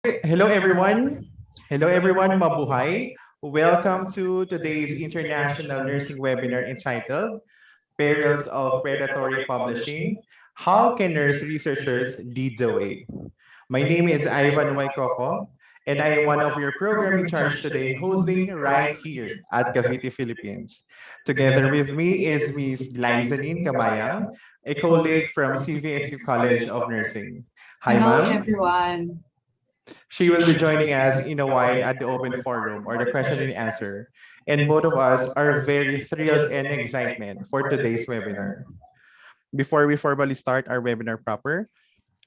Hello, everyone. Hello, everyone. Mabuhay. Welcome to today's International Nursing Webinar entitled Perils of Predatory Publishing. How can nurse researchers lead the way? My name is Ivan Waikoko, and I am one of your program in charge today, hosting right here at Cavite, Philippines. Together with me is Miss Glyzaline Kamayang, a colleague from CVSU College of Nursing. Hi, Hello, ma'am. everyone. She will be joining us in a while at the open forum or the question and answer. And both of us are very thrilled and excitement for today's webinar. Before we formally start our webinar proper,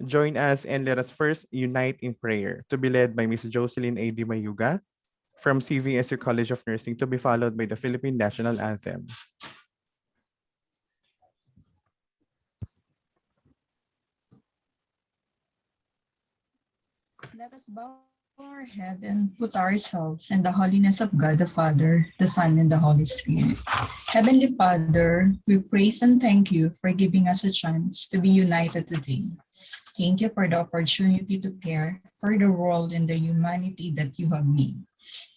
join us and let us first unite in prayer to be led by Ms. Jocelyn A. D. Mayuga from CVSU College of Nursing, to be followed by the Philippine National Anthem. Let us bow our head and put ourselves in the holiness of God the Father, the Son, and the Holy Spirit. Heavenly Father, we praise and thank you for giving us a chance to be united today. Thank you for the opportunity to care for the world and the humanity that you have made.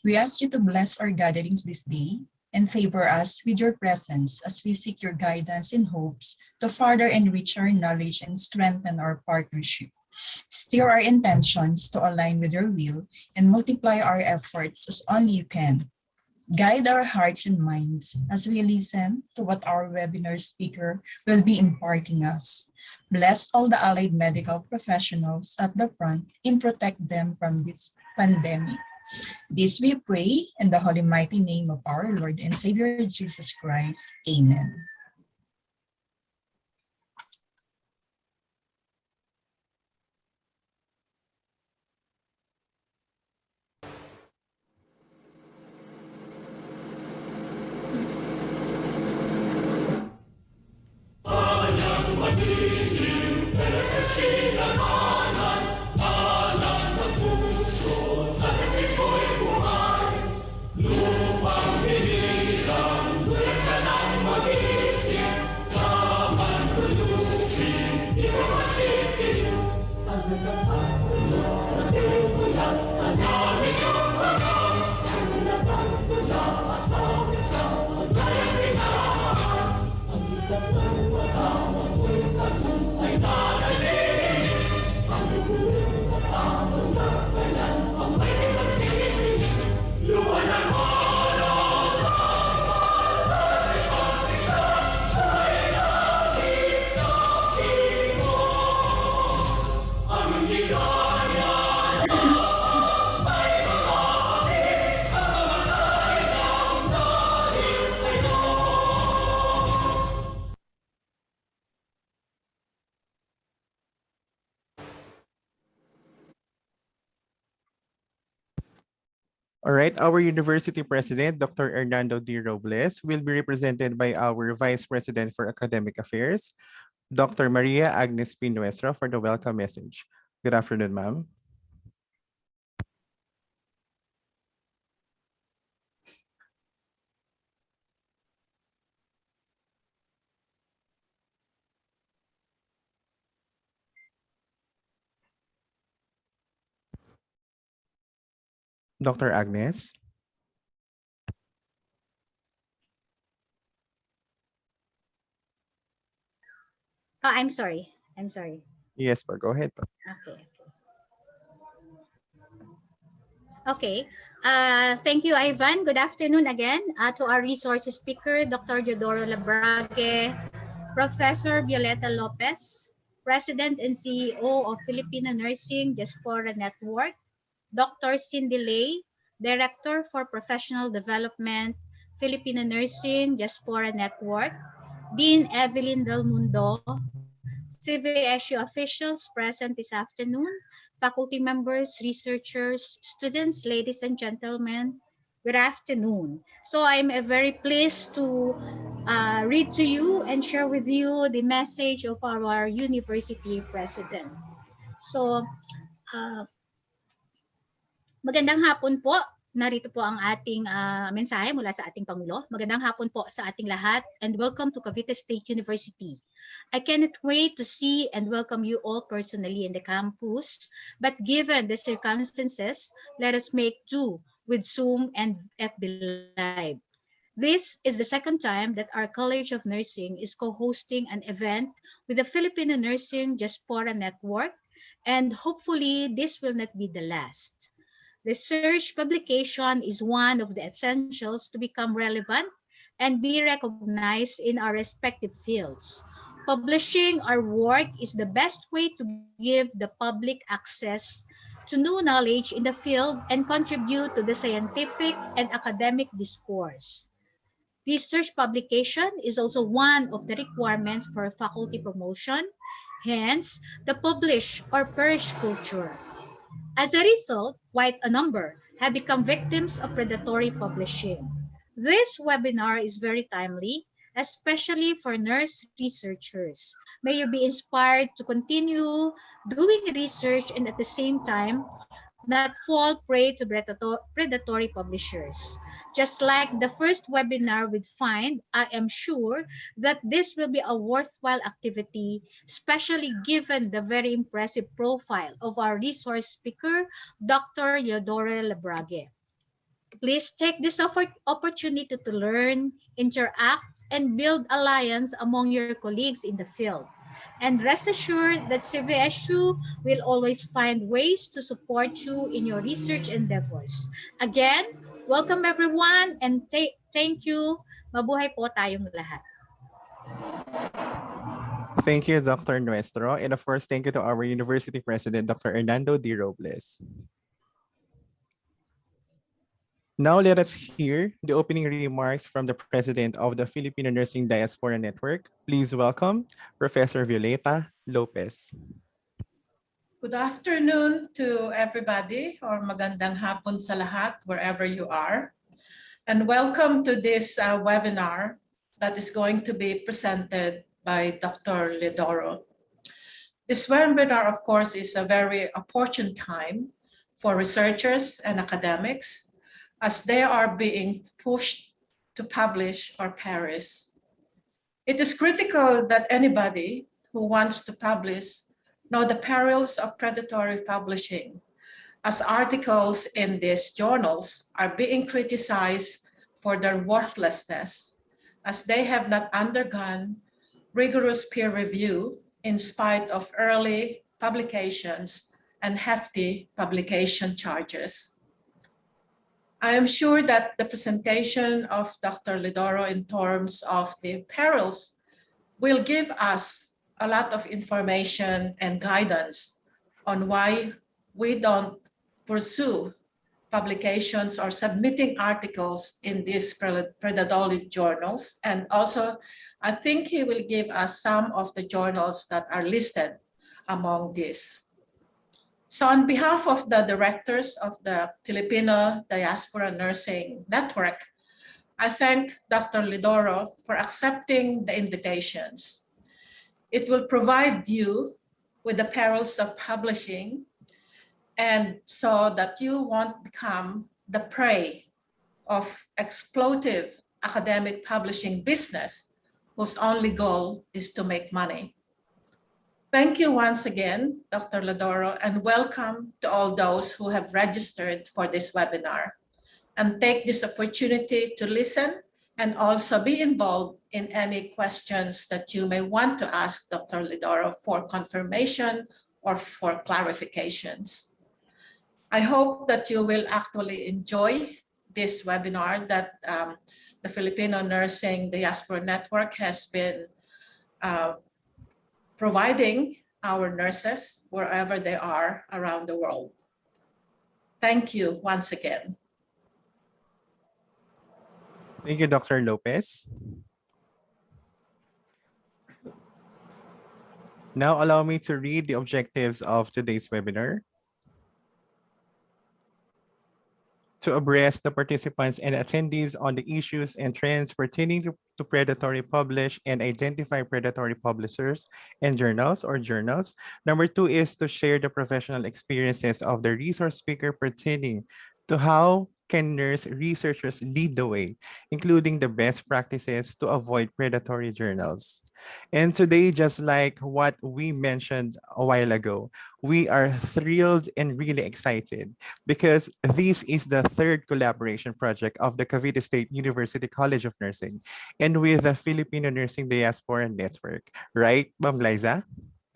We ask you to bless our gatherings this day and favor us with your presence as we seek your guidance and hopes to further enrich our knowledge and strengthen our partnership. Steer our intentions to align with your will and multiply our efforts as only you can. Guide our hearts and minds as we listen to what our webinar speaker will be imparting us. Bless all the allied medical professionals at the front and protect them from this pandemic. This we pray in the holy mighty name of our Lord and Savior Jesus Christ. Amen. All right, our university president, Dr. Hernando D. Robles, will be represented by our vice president for academic affairs, Dr. Maria Agnes Pinuestra, for the welcome message. Good afternoon, ma'am. Dr. Agnes. Oh, I'm sorry. Yes, go ahead. Okay. Thank you, Ivan. Good afternoon again to our resource speaker, Dr. Leodoro Labrague, Professor Violeta Lopez, President and CEO of Filipino Nursing Diaspora Network, Dr. Cindy Lay, Director for Professional Development, Filipino Nursing Diaspora Network, Dean Evelyn Del Mundo, CVSU officials present this afternoon, faculty members, researchers, students, ladies and gentlemen, good afternoon. So I'm very pleased to read to you and share with you the message of our university president. So, magandang hapon po narito po ang ating mensahe mula sa ating Pangulo. Magandang hapon po sa ating lahat and welcome to Cavite State University. I cannot wait to see and welcome you all personally in the campus, but given the circumstances, let us make do with Zoom and FB Live. This is the second time that our College of Nursing is co-hosting an event with the Filipino Nursing Diaspora Network, and hopefully this will not be the last. Research publication is one of the essentials to become relevant and be recognized in our respective fields. Publishing our work is the best way to give the public access to new knowledge in the field and contribute to the scientific and academic discourse. Research publication is also one of the requirements for faculty promotion, hence the publish or perish culture. As a result, quite a number have become victims of predatory publishing. This webinar is very timely, especially for nurse researchers. May you be inspired to continue doing research and at the same time not fall prey to predatory publishers. Just like the first webinar with Find, I am sure that this will be a worthwhile activity, especially given the very impressive profile of our resource speaker, Dr. Leodoro Labrague. Please take this opportunity to learn, interact, and build alliance among your colleagues in the field. And rest assured that CVSU will always find ways to support you in your research endeavors. Again, welcome everyone and thank you. Mabuhay po tayong lahat. Thank you, Dr. Nuestro. And of course, thank you to our University President, Dr. Hernando D. Robles. Now let us hear the opening remarks from the President of the Filipino Nursing Diaspora Network. Please welcome Professor Violeta Lopez. Good afternoon to everybody, or magandang hapon sa lahat, wherever you are. And welcome to this webinar that is going to be presented by Dr. Leodoro. This webinar, of course, is a very opportune time for researchers and academics as they are being pushed to publish or perish. It is critical that anybody who wants to publish know the perils of predatory publishing, as articles in these journals are being criticized for their worthlessness, as they have not undergone rigorous peer review in spite of early publications and hefty publication charges. I am sure that the presentation of Dr. Leodoro in terms of the perils will give us a lot of information and guidance on why we don't pursue publications or submitting articles in these predatory journals. And also, I think he will give us some of the journals that are listed among these. So on behalf of the directors of the Filipino Diaspora Nursing Network, I thank Dr. Leodoro for accepting the invitations. It will provide you with the perils of publishing, and so that you won't become the prey of exploitive academic publishing business whose only goal is to make money. Thank you once again, Dr. Leodoro, and welcome to all those who have registered for this webinar. And take this opportunity to listen and also be involved in any questions that you may want to ask Dr. Leodoro for confirmation or for clarifications. I hope that you will actually enjoy this webinar that the Filipino Nursing Diaspora Network has been providing our nurses wherever they are around the world. Thank you once again. Thank you, Dr. Lopez. Now allow me to read the objectives of today's webinar. To abreast the participants and attendees on the issues and trends pertaining to predatory publish and identify predatory publishers and journals or journals. Number 2 is to share the professional experiences of the resource speaker pertaining to how can nurse researchers lead the way, including the best practices to avoid predatory journals. And today, just like what we mentioned a while ago, we are thrilled and really excited because this is the third collaboration project of the Cavite State University College of Nursing and with the Filipino Nursing Diaspora Network. Right, Ma'am Liza?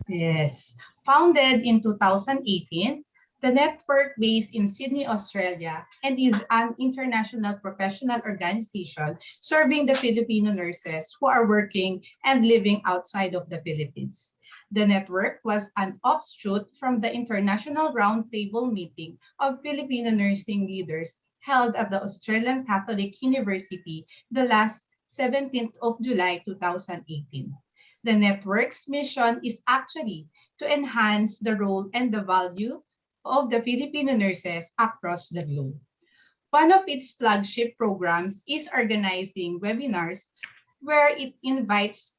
Yes. Founded in 2018, the network based in Sydney, Australia, and is an international professional organization serving the Filipino nurses who are working and living outside of the Philippines. The network was an offshoot from the International Roundtable Meeting of Filipino nursing leaders held at the Australian Catholic University the last 17th of July 2018. The network's mission is actually to enhance the role and the value of the Filipino nurses across the globe. One of its flagship programs is organizing webinars where it invites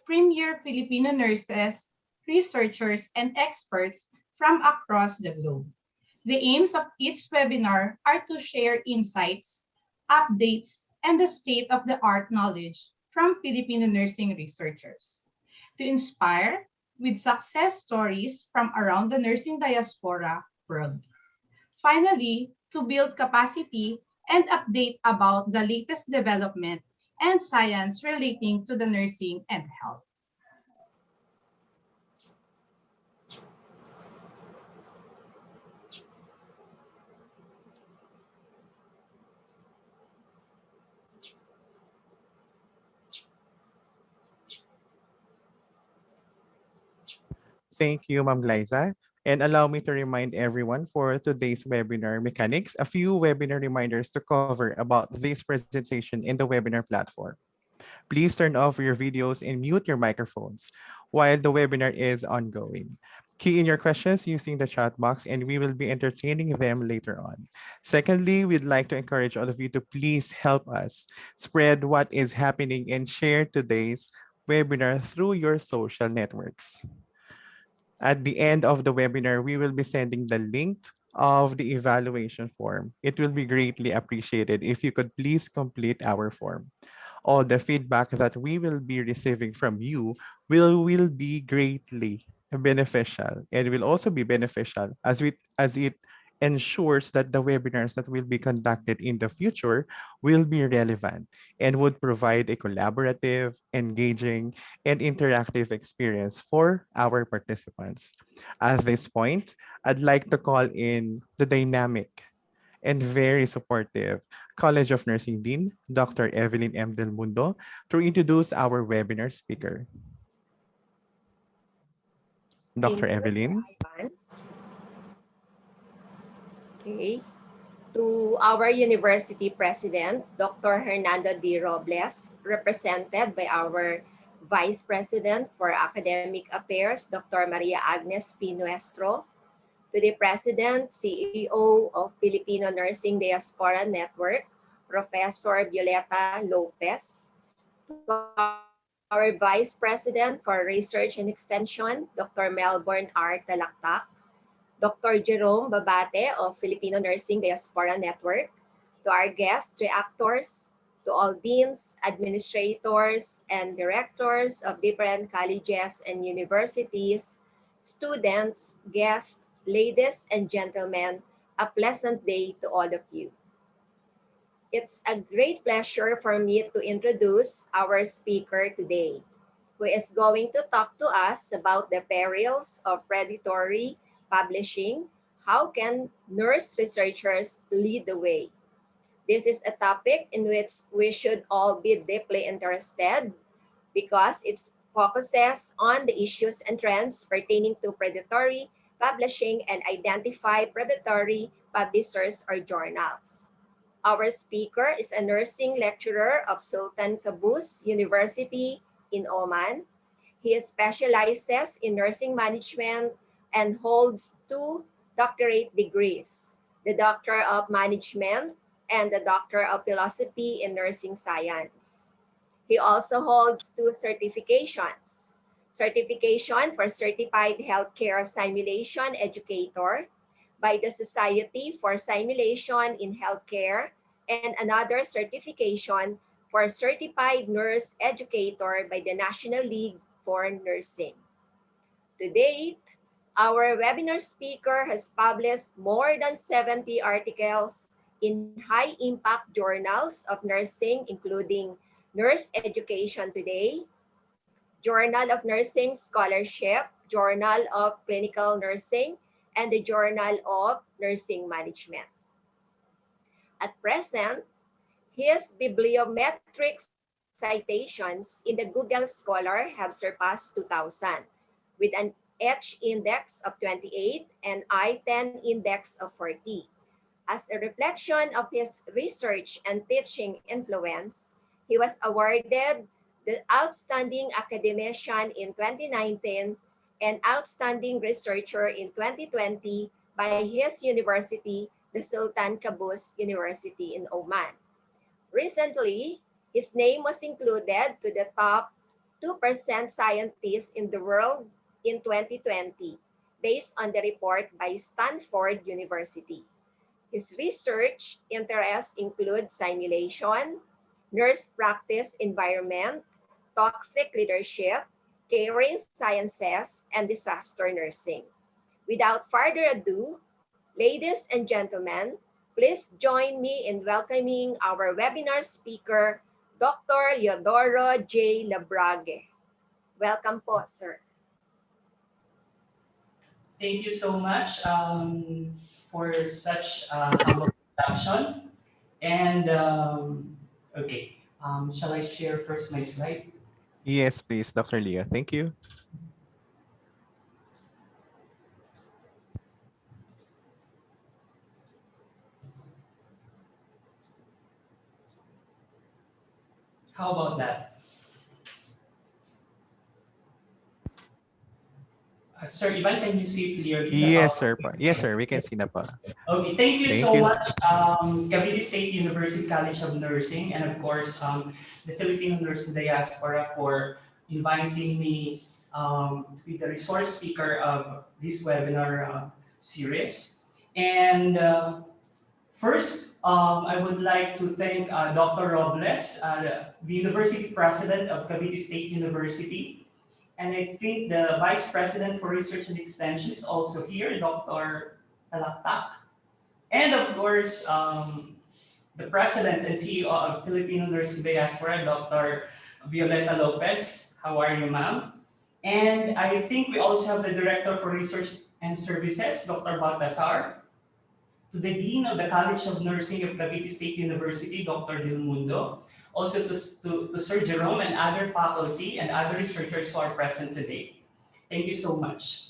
premier Filipino nurses, researchers, and experts from across the globe. The aims of each webinar are to share insights, updates, and the state-of-the-art knowledge from Filipino nursing researchers. To inspire with success stories from around the nursing diaspora world. Finally, to build capacity and update about the latest development and science relating to the nursing and health. Thank you, Ma'am Liza. And allow me to remind everyone for today's webinar mechanics, a few webinar reminders to cover about this presentation in the webinar platform. Please turn off your videos and mute your microphones while the webinar is ongoing. Key in your questions using the chat box and we will be entertaining them later on. Secondly, we'd like to encourage all of you to please help us spread what is happening and share today's webinar through your social networks. At the end of the webinar, we will be sending the link of the evaluation form. It will be greatly appreciated if you could please complete our form. All the feedback that we will be receiving from you will be greatly beneficial and will also be beneficial as it ensures that the webinars that will be conducted in the future will be relevant and would provide a collaborative, engaging, and interactive experience for our participants. At this point, I'd like to call in the dynamic and very supportive College of Nursing Dean, Dr. Evelyn M. Del Mundo, to introduce our webinar speaker. Thank Dr. you, Mr. Evelyn. Ivan. Okay. To our University President, Dr. Hernando D. Robles, represented by our Vice President for Academic Affairs, Dr. Maria Agnes P. Nuestro, to the President, CEO of Filipino Nursing Diaspora Network, Professor Violeta Lopez, to our Vice President for Research and Extension, Dr. Melbourne R. Talaktak, Dr. Jerome Babate of Filipino Nursing Diaspora Network, to our guest reactors, to all deans, administrators, and directors of different colleges and universities, students, guests, ladies and gentlemen, a pleasant day to all of you. It's a great pleasure for me to introduce our speaker today, who is going to talk to us about the perils of predatory publishing. How can nurse researchers lead the way? This is a topic in which we should all be deeply interested because it focuses on the issues and trends pertaining to predatory publishing and identify predatory publishers or journals. Our speaker is a nursing lecturer of Sultan Qaboos University in Oman. He specializes in nursing management and holds 2 doctorate degrees, the Doctor of Management and the Doctor of Philosophy in Nursing Science. He also holds 2 certifications, certification for Certified Healthcare Simulation Educator, by the Society for Simulation in Healthcare and another certification for Certified Nurse Educator by the National League for Nursing. To date, our webinar speaker has published more than 70 articles in high-impact journals of nursing, including Nurse Education Today, Journal of Nursing Scholarship, Journal of Clinical Nursing, and the Journal of Nursing Management. At present, his bibliometric citations in the Google Scholar have surpassed 2,000, with an H index of 28 and I-10 index of 40. As a reflection of his research and teaching influence, he was awarded the Outstanding Academician in 2019 and Outstanding Researcher in 2020 by his university, the Sultan Qaboos University in Oman. Recently, his name was included to the top 2% scientists in the world in 2020, based on the report by Stanford University. His research interests include simulation, nurse practice environment, toxic leadership, caring sciences, and disaster nursing. Without further ado, ladies and gentlemen, please join me in welcoming our webinar speaker, Dr. Leodoro J. Labrague. Welcome po, sir. Thank you so much for such humble introduction. And okay, shall I share first my slide? Yes, please, Dr. Leo. Thank you. How about that? Sir Ivan, can you see clearly? Yes, sir. Yes, sir. We can see na po. Okay, thank you Thank so you. much, Cavite State University College of Nursing, and of course, the Filipino Nursing Diaspora for inviting me to be the resource speaker of this webinar series. And first, I would like to thank Dr. Robles, the University President of Cavite State University. And I think the Vice President for Research and Extension is also here, Dr. Talaktak. And of course, the President and CEO of Filipino Nursing Diaspora, Dr. Violeta Lopez. How are you, ma'am? And I think we also have the Director for Research and Services, Dr. Baltasar. To the Dean of the College of Nursing of Cavite State University, Dr. Del Mundo. Also to Sir Jerome and other faculty and other researchers who are present today. Thank you so much.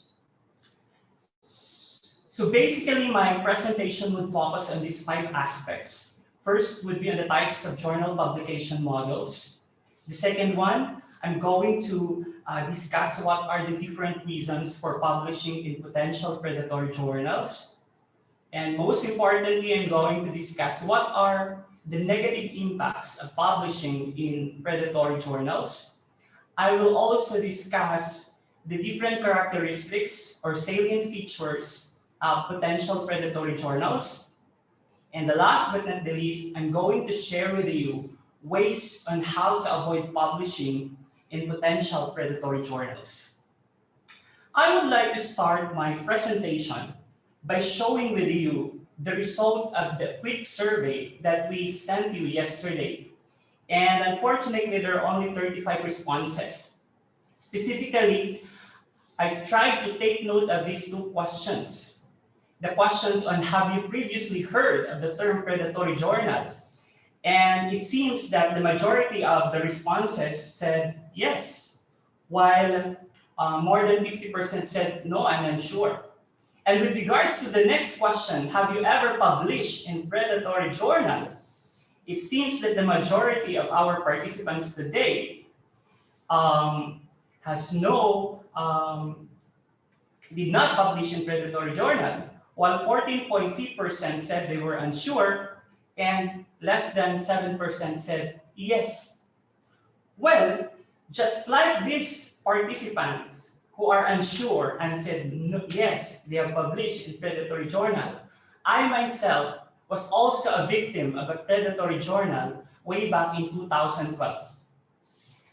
So basically, my presentation would focus on these 5 aspects. First would be on the types of journal publication models. The second one, I'm going to discuss what are the different reasons for publishing in potential predatory journals. And most importantly, I'm going to discuss what are the negative impacts of publishing in predatory journals. I will also discuss the different characteristics or salient features of potential predatory journals. And the last but not the least, I'm going to share with you ways on how to avoid publishing in potential predatory journals. I would like to start my presentation by showing with you the result of the quick survey that we sent you yesterday. And unfortunately, there are only 35 responses. Specifically, I tried to take note of these 2 questions. The questions on have you previously heard of the term predatory journal? And it seems that the majority of the responses said yes, while more than 50% said no, I'm unsure. And with regards to the next question, have you ever published in predatory journal? It seems that the majority of our participants today did not publish in predatory journal, while 14.3% said they were unsure, and less than 7% said yes. Well, just like these participants who are unsure and said, no, yes, they have published in Predatory journal. I myself was also a victim of a predatory journal way back in 2012.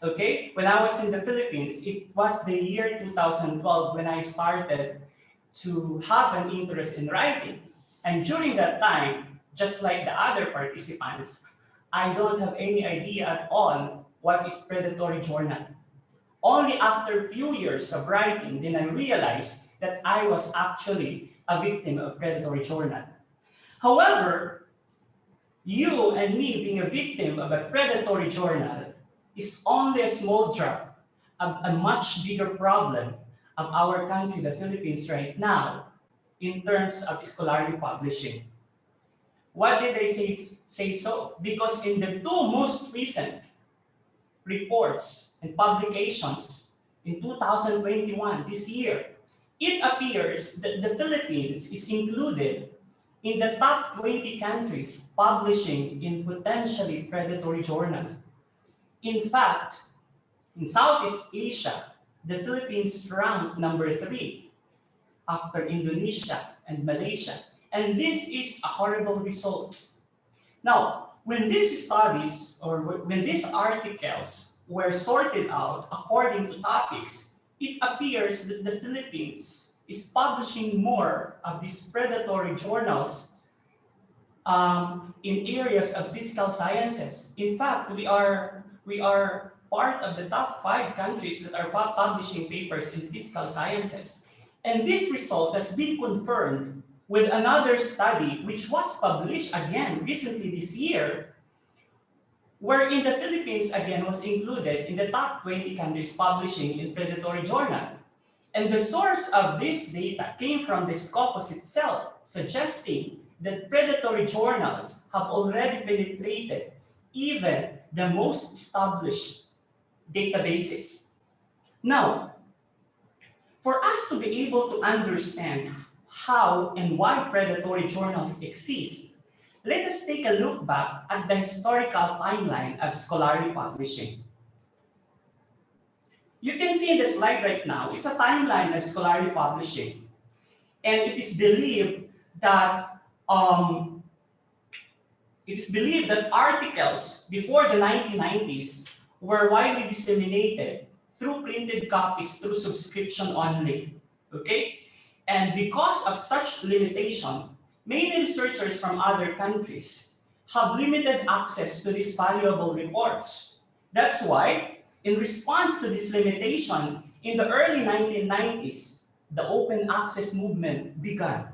Okay, when I was in the Philippines, it was the year 2012 when I started to have an interest in writing. And during that time, just like the other participants, I don't have any idea at all what is predatory journal. Only after a few years of writing did I realize that I was actually a victim of predatory journal. However, you and me being a victim of a predatory journal is only a small drop of a much bigger problem of our country, the Philippines, right now, in terms of scholarly publishing. Why did I say so? Because in the two most recent reports and publications in 2021, this year, it appears that the Philippines is included in the top 20 countries publishing in potentially predatory journal. In fact, in Southeast Asia, the Philippines ranked number 3 after Indonesia and Malaysia. And this is a horrible result. Now, when these studies or when these articles were sorted out according to topics, it appears that the Philippines is publishing more of these predatory journals in areas of physical sciences. In fact, we are part of the top 5 countries that are publishing papers in physical sciences. And this result has been confirmed with another study which was published again recently this year, wherein the Philippines again was included in the top 20 countries publishing in predatory journal. And the source of this data came from the Scopus itself, suggesting that predatory journals have already penetrated even the most established databases. Now, for us to be able to understand how and why predatory journals exist, let us take a look back at the historical timeline of scholarly publishing. You can see in the slide right now, it's a timeline of scholarly publishing. And it is believed that articles before the 1990s were widely disseminated through printed copies through subscription only. Okay? And because of such limitation, many researchers from other countries have limited access to these valuable reports. That's why, in response to this limitation, in the early 1990s, the open access movement began.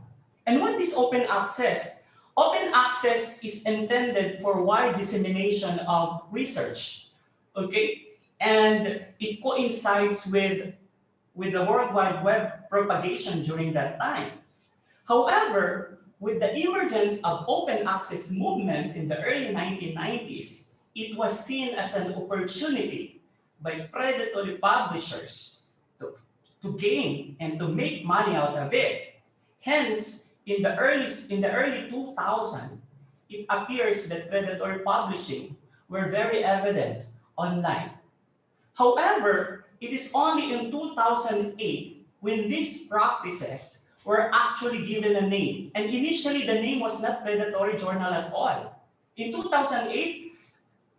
And what is open access? Open access is intended for wide dissemination of research, okay? And it coincides with the World Wide Web propagation during that time. However, with the emergence of open access movement in the early 1990s, it was seen as an opportunity by predatory publishers to gain and to make money out of it. Hence, in the early 2000s, it appears that predatory publishing were very evident online. However, it is only in 2008 when these practices were actually given a name. And initially, the name was not predatory journal at all. In 2008,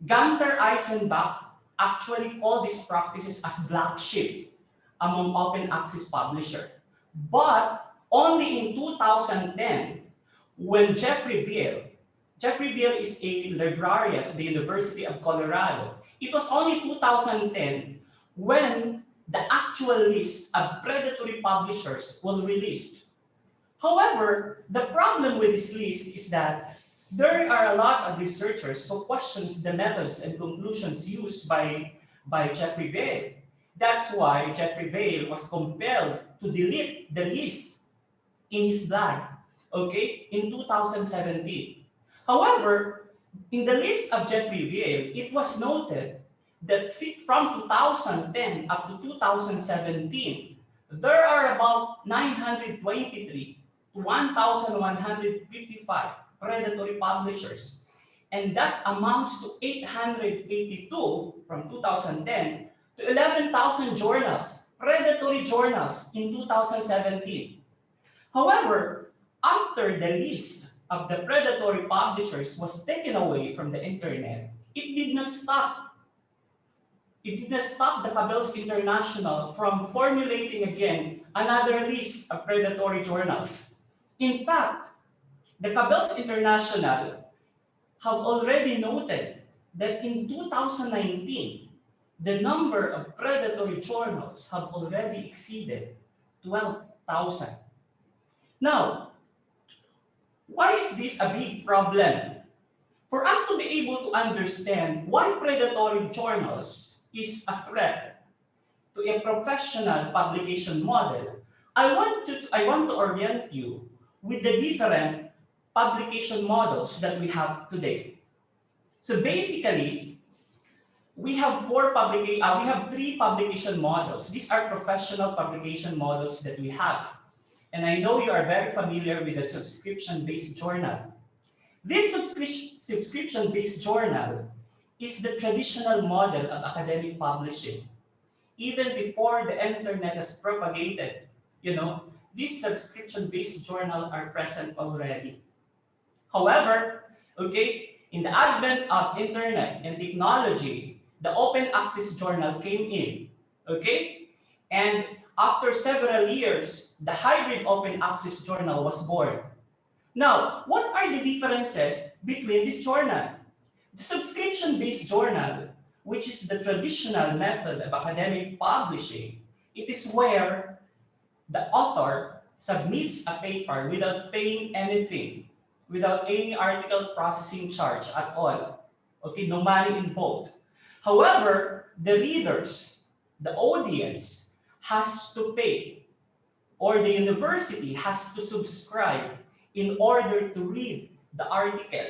Gunther Eisenbach actually called these practices as black sheep among open access publishers. But only in 2010, when Jeffrey Beall is a librarian at the University of Colorado, it was only 2010 when the actual list of predatory publishers was released. However, the problem with this list is that there are a lot of researchers who question the methods and conclusions used by Jeffrey Beall. That's why Jeffrey Beall was compelled to delete the list in his blog, okay, in 2017. However, in the list of Jeffrey Beall, it was noted that from 2010 up to 2017, there are about 923 to 1,155 predatory publishers. And that amounts to 882 from 2010 to 11,000 journals, predatory journals in 2017. However, after the list of the predatory publishers was taken away from the internet, it did not stop. It did not stop the Qaboos International from formulating again another list of predatory journals. In fact, the Qaboos International have already noted that in 2019, the number of predatory journals have already exceeded 12,000. Now, why is this a big problem? For us to be able to understand why predatory journals is a threat to a professional publication model, I want to orient you with the different publication models that we have today. So basically, we have three publication models. These are professional publication models that we have. And I know you are very familiar with the subscription-based journal. This subscription-based journal is the traditional model of academic publishing. Even before the internet has propagated, these subscription-based journals are present already. However, in the advent of internet and technology, the open access journal came in, and after several years, the hybrid open access journal was born. Now, what are the differences between this journal? The subscription-based journal, which is the traditional method of academic publishing, it is where the author submits a paper without paying anything, without any article processing charge at all. No money involved. However, the readers, the audience, has to pay, or the university has to subscribe in order to read the article.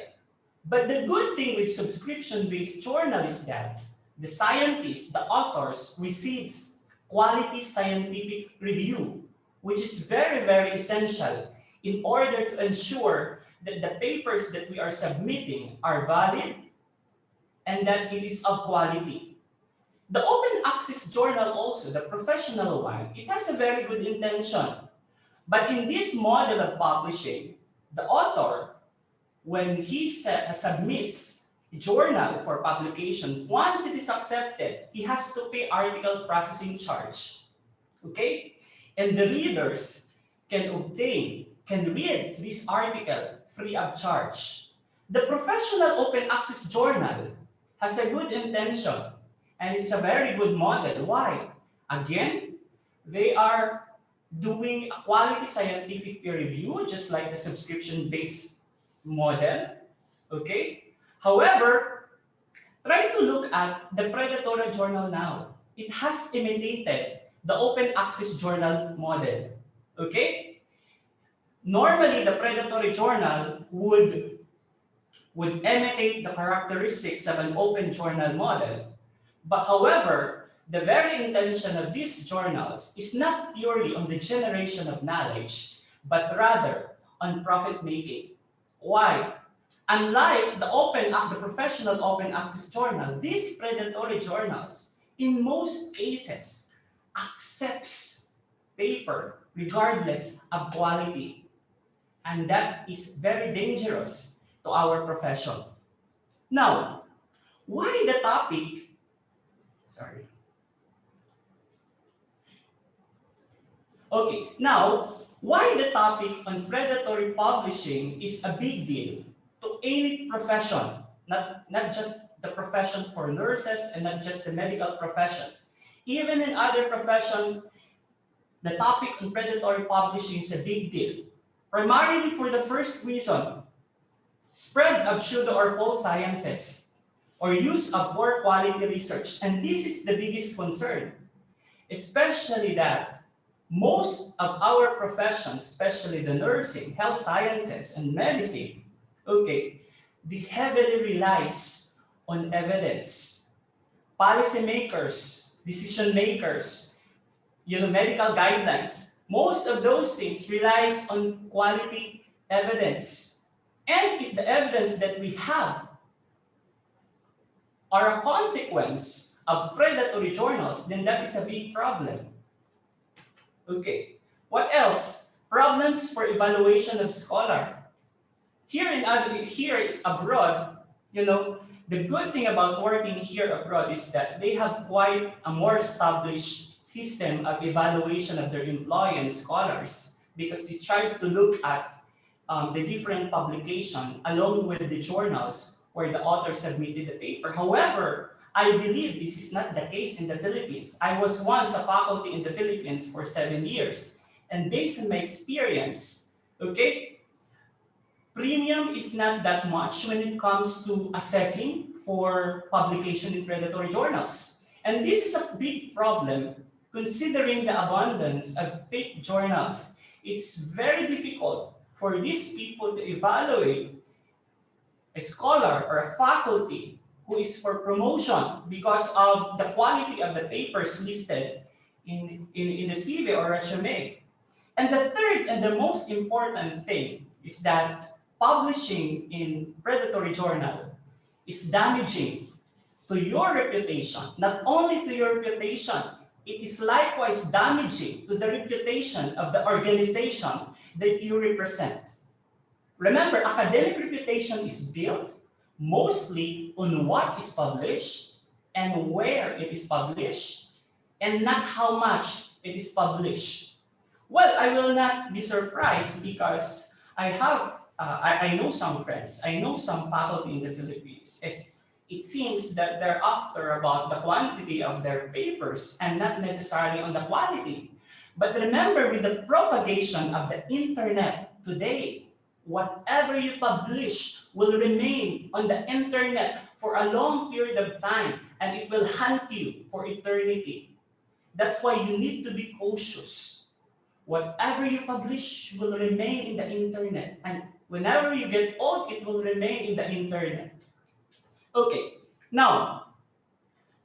But the good thing with subscription-based journal is that the scientists, the authors, receives quality scientific review, which is very, very essential in order to ensure that the papers that we are submitting are valid and that it is of quality. The open access journal also, the professional one, it has a very good intention. But in this model of publishing, the author, when he submits a journal for publication, once it is accepted, he has to pay article processing charge. And the readers can read this article free of charge. The professional open access journal has a good intention, and it's a very good model. Why? Again, they are doing a quality scientific peer review, just like the subscription-based model. However, try to look at the predatory journal now. It has imitated the open access journal model. Normally, the predatory journal would imitate the characteristics of an open journal model. But however, the very intention of these journals is not purely on the generation of knowledge, but rather on profit making. Why? Unlike the professional open access journal, these predatory journals, in most cases, accepts paper regardless of quality. And that is very dangerous to our profession. Now, why the topic? Now, why the topic on predatory publishing is a big deal to any profession, not just the profession for nurses and not just the medical profession. Even in other professions, the topic on predatory publishing is a big deal. Primarily for the first reason, spread of pseudo or false sciences, or use of poor quality research. And this is the biggest concern, especially that most of our professions, especially the nursing, health sciences, and medicine, they heavily relies on evidence. Policymakers, decision makers, medical guidelines, most of those things relies on quality evidence. And if the evidence that we have are a consequence of predatory journals, then that is a big problem. Okay. What else? Problems for evaluation of scholar. Here abroad, the good thing about working here abroad is that they have quite a more established system of evaluation of their employee and scholars, because they try to look at the different publication along with the journals where the author submitted the paper. However, I believe this is not the case in the Philippines. I was once a faculty in the Philippines for 7 years, and based on my experience, okay, premium is not that much when it comes to assessing for publication in predatory journals. And this is a big problem considering the abundance of fake journals. It's very difficult for these people to evaluate a scholar or a faculty who is for promotion because of the quality of the papers listed in the CV or resume. And the third and the most important thing is that publishing in predatory journal is damaging to your reputation. Not only to your reputation, it is likewise damaging to the reputation of the organization that you represent. Remember, academic reputation is built mostly on what is published and where it is published, and not how much it is published. Well, I will not be surprised because I know some friends, I know some faculty in the Philippines. It seems that they're after about the quantity of their papers and not necessarily on the quality. But remember, with the propagation of the internet today, whatever you publish will remain on the internet for a long period of time, and it will haunt you for eternity. That's why you need to be cautious. Whatever you publish will remain in the internet, and whenever you get old, it will remain in the internet. Okay, now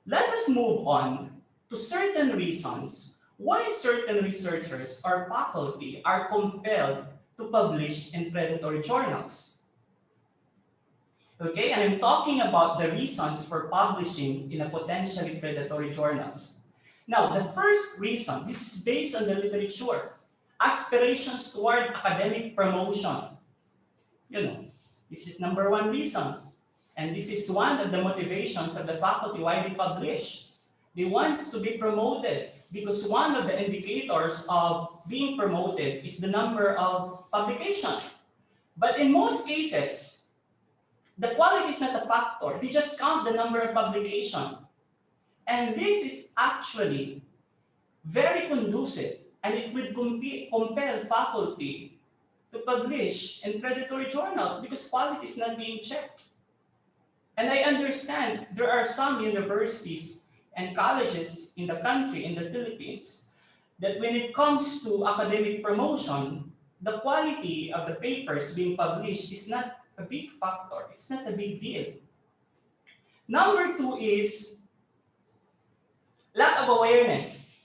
let us move on to certain reasons why certain researchers or faculty are compelled to publish in predatory journals. Okay, and I'm talking about the reasons for publishing in a potentially predatory journals. Now, the first reason, this is based on the literature, aspirations toward academic promotion. This is number one reason. And this is one of the motivations of the faculty why they publish. They want to be promoted because one of the indicators of being promoted is the number of publications. But in most cases, the quality is not a factor. They just count the number of publications. And this is actually very conducive, and it would compel faculty to publish in predatory journals because quality is not being checked. And I understand there are some universities and colleges in the country, in the Philippines, that when it comes to academic promotion, the quality of the papers being published is not a big factor. It's not a big deal. Number two is lack of awareness.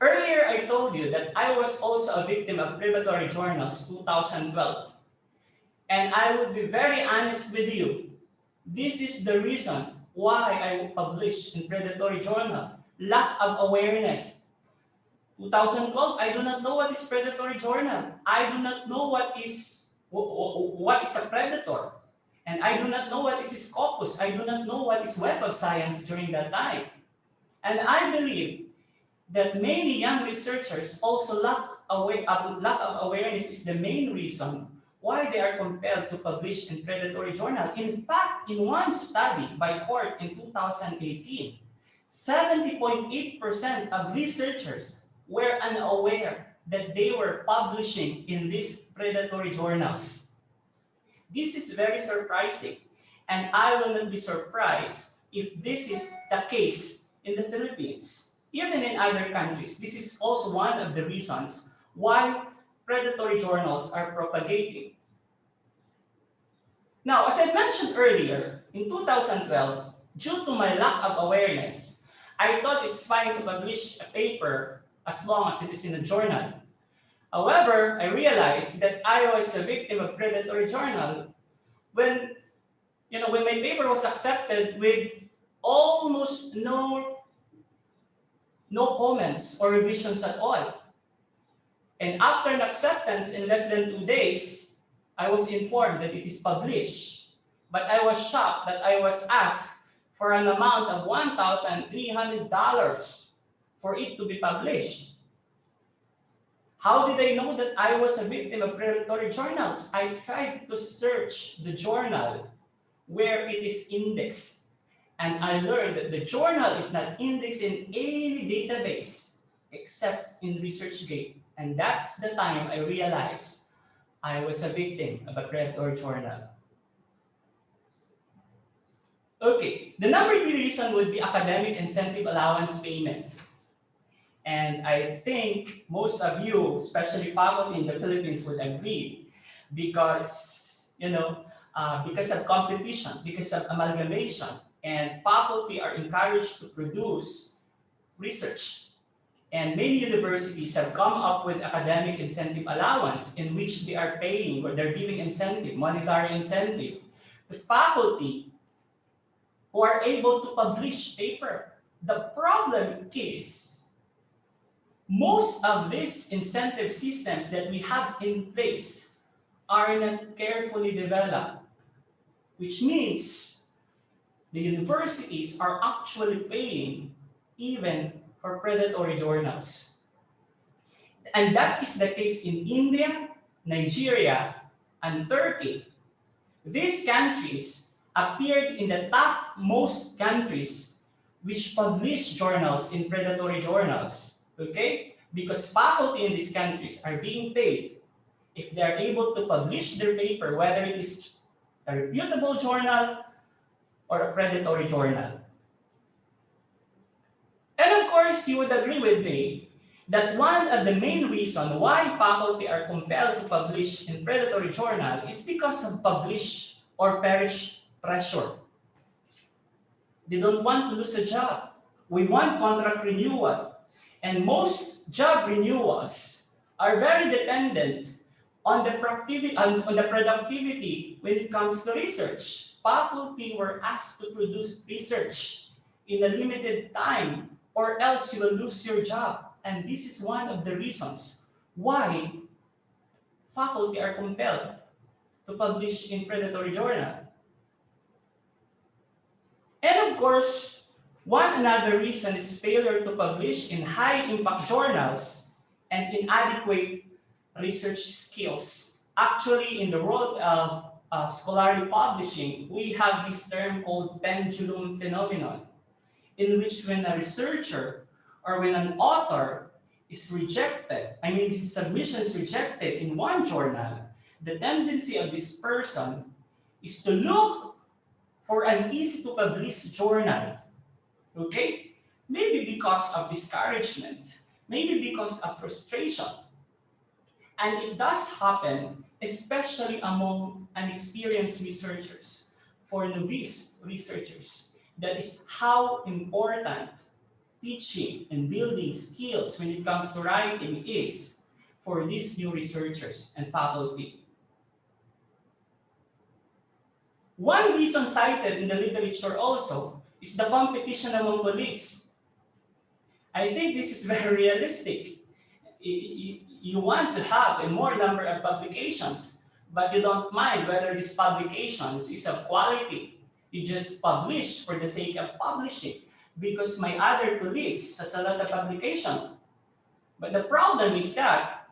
Earlier, I told you that I was also a victim of predatory journals 2012. And I would be very honest with you. This is the reason why I published in predatory journal. Lack of awareness. 2012, I do not know what is predatory journal. I do not know what is a predator. And I do not know what is Scopus. I do not know what is Web of Science during that time. And I believe that many young researchers also lack of awareness is the main reason why they are compelled to publish in predatory journal. In fact, in one study by court in 2018, 70.8% of researchers were unaware that they were publishing in these predatory journals. This is very surprising, and I will not be surprised if this is the case in the Philippines. Even in other countries, this is also one of the reasons why predatory journals are propagating. Now, as I mentioned earlier, in 2012, due to my lack of awareness, I thought it's fine to publish a paper as long as it is in a journal. However, I realized that I was a victim of predatory journal when my paper was accepted with almost no comments or revisions at all. And after an acceptance in less than 2 days, I was informed that it is published. But I was shocked that I was asked for an amount of $1,300 for it to be published. How did I know that I was a victim of predatory journals? I tried to search the journal where it is indexed. And I learned that the journal is not indexed in any database except in ResearchGate. And that's the time I realized I was a victim of a predatory journal. Okay, the number 3 reason would be academic incentive allowance payment. And I think most of you, especially faculty in the Philippines, would agree because, because of competition, because of amalgamation, and faculty are encouraged to produce research. And many universities have come up with academic incentive allowance in which they are paying or they're giving incentive, monetary incentive to faculty who are able to publish paper. The problem is most of these incentive systems that we have in place are not carefully developed, which means the universities are actually paying even for predatory journals. And that is the case in India, Nigeria, and Turkey. These countries appeared in the top most countries which publish journals in predatory journals, okay? Because faculty in these countries are being paid if they are able to publish their paper, whether it is a reputable journal or a predatory journal. And of course, you would agree with me that one of the main reasons why faculty are compelled to publish in predatory journal is because of publish or perish pressure. They don't want to lose a job. We want contract renewal. And most job renewals are very dependent on the productivity when it comes to research. Faculty were asked to produce research in a limited time or else you will lose your job. And this is one of the reasons why faculty are compelled to publish in predatory journal. And of course, one another reason is failure to publish in high-impact journals and inadequate research skills. Actually, in the world of scholarly publishing, we have this term called Pendulum Phenomenon, in which when a researcher or when an author is rejected, his submission is rejected in one journal, the tendency of this person is to look for an easy-to-publish journal, okay? Maybe because of discouragement, maybe because of frustration. And it does happen, especially among inexperienced researchers, for novice researchers. That is how important teaching and building skills when it comes to writing is for these new researchers and faculty. One reason cited in the literature also is the competition among colleagues. I think this is very realistic. You want to have a more number of publications, but you don't mind whether these publications is of quality. You just publish for the sake of publishing because my other colleagues has a lot of publication. But the problem is that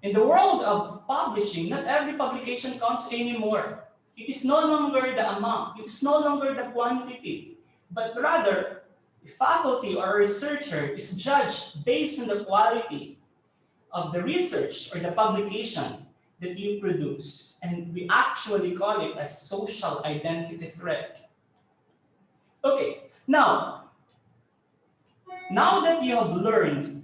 in the world of publishing, not every publication counts anymore. It is no longer the amount, it's no longer the quantity, but rather a faculty or a researcher is judged based on the quality of the research or the publication that you produce. And we actually call it a social identity threat. Okay, now that you have learned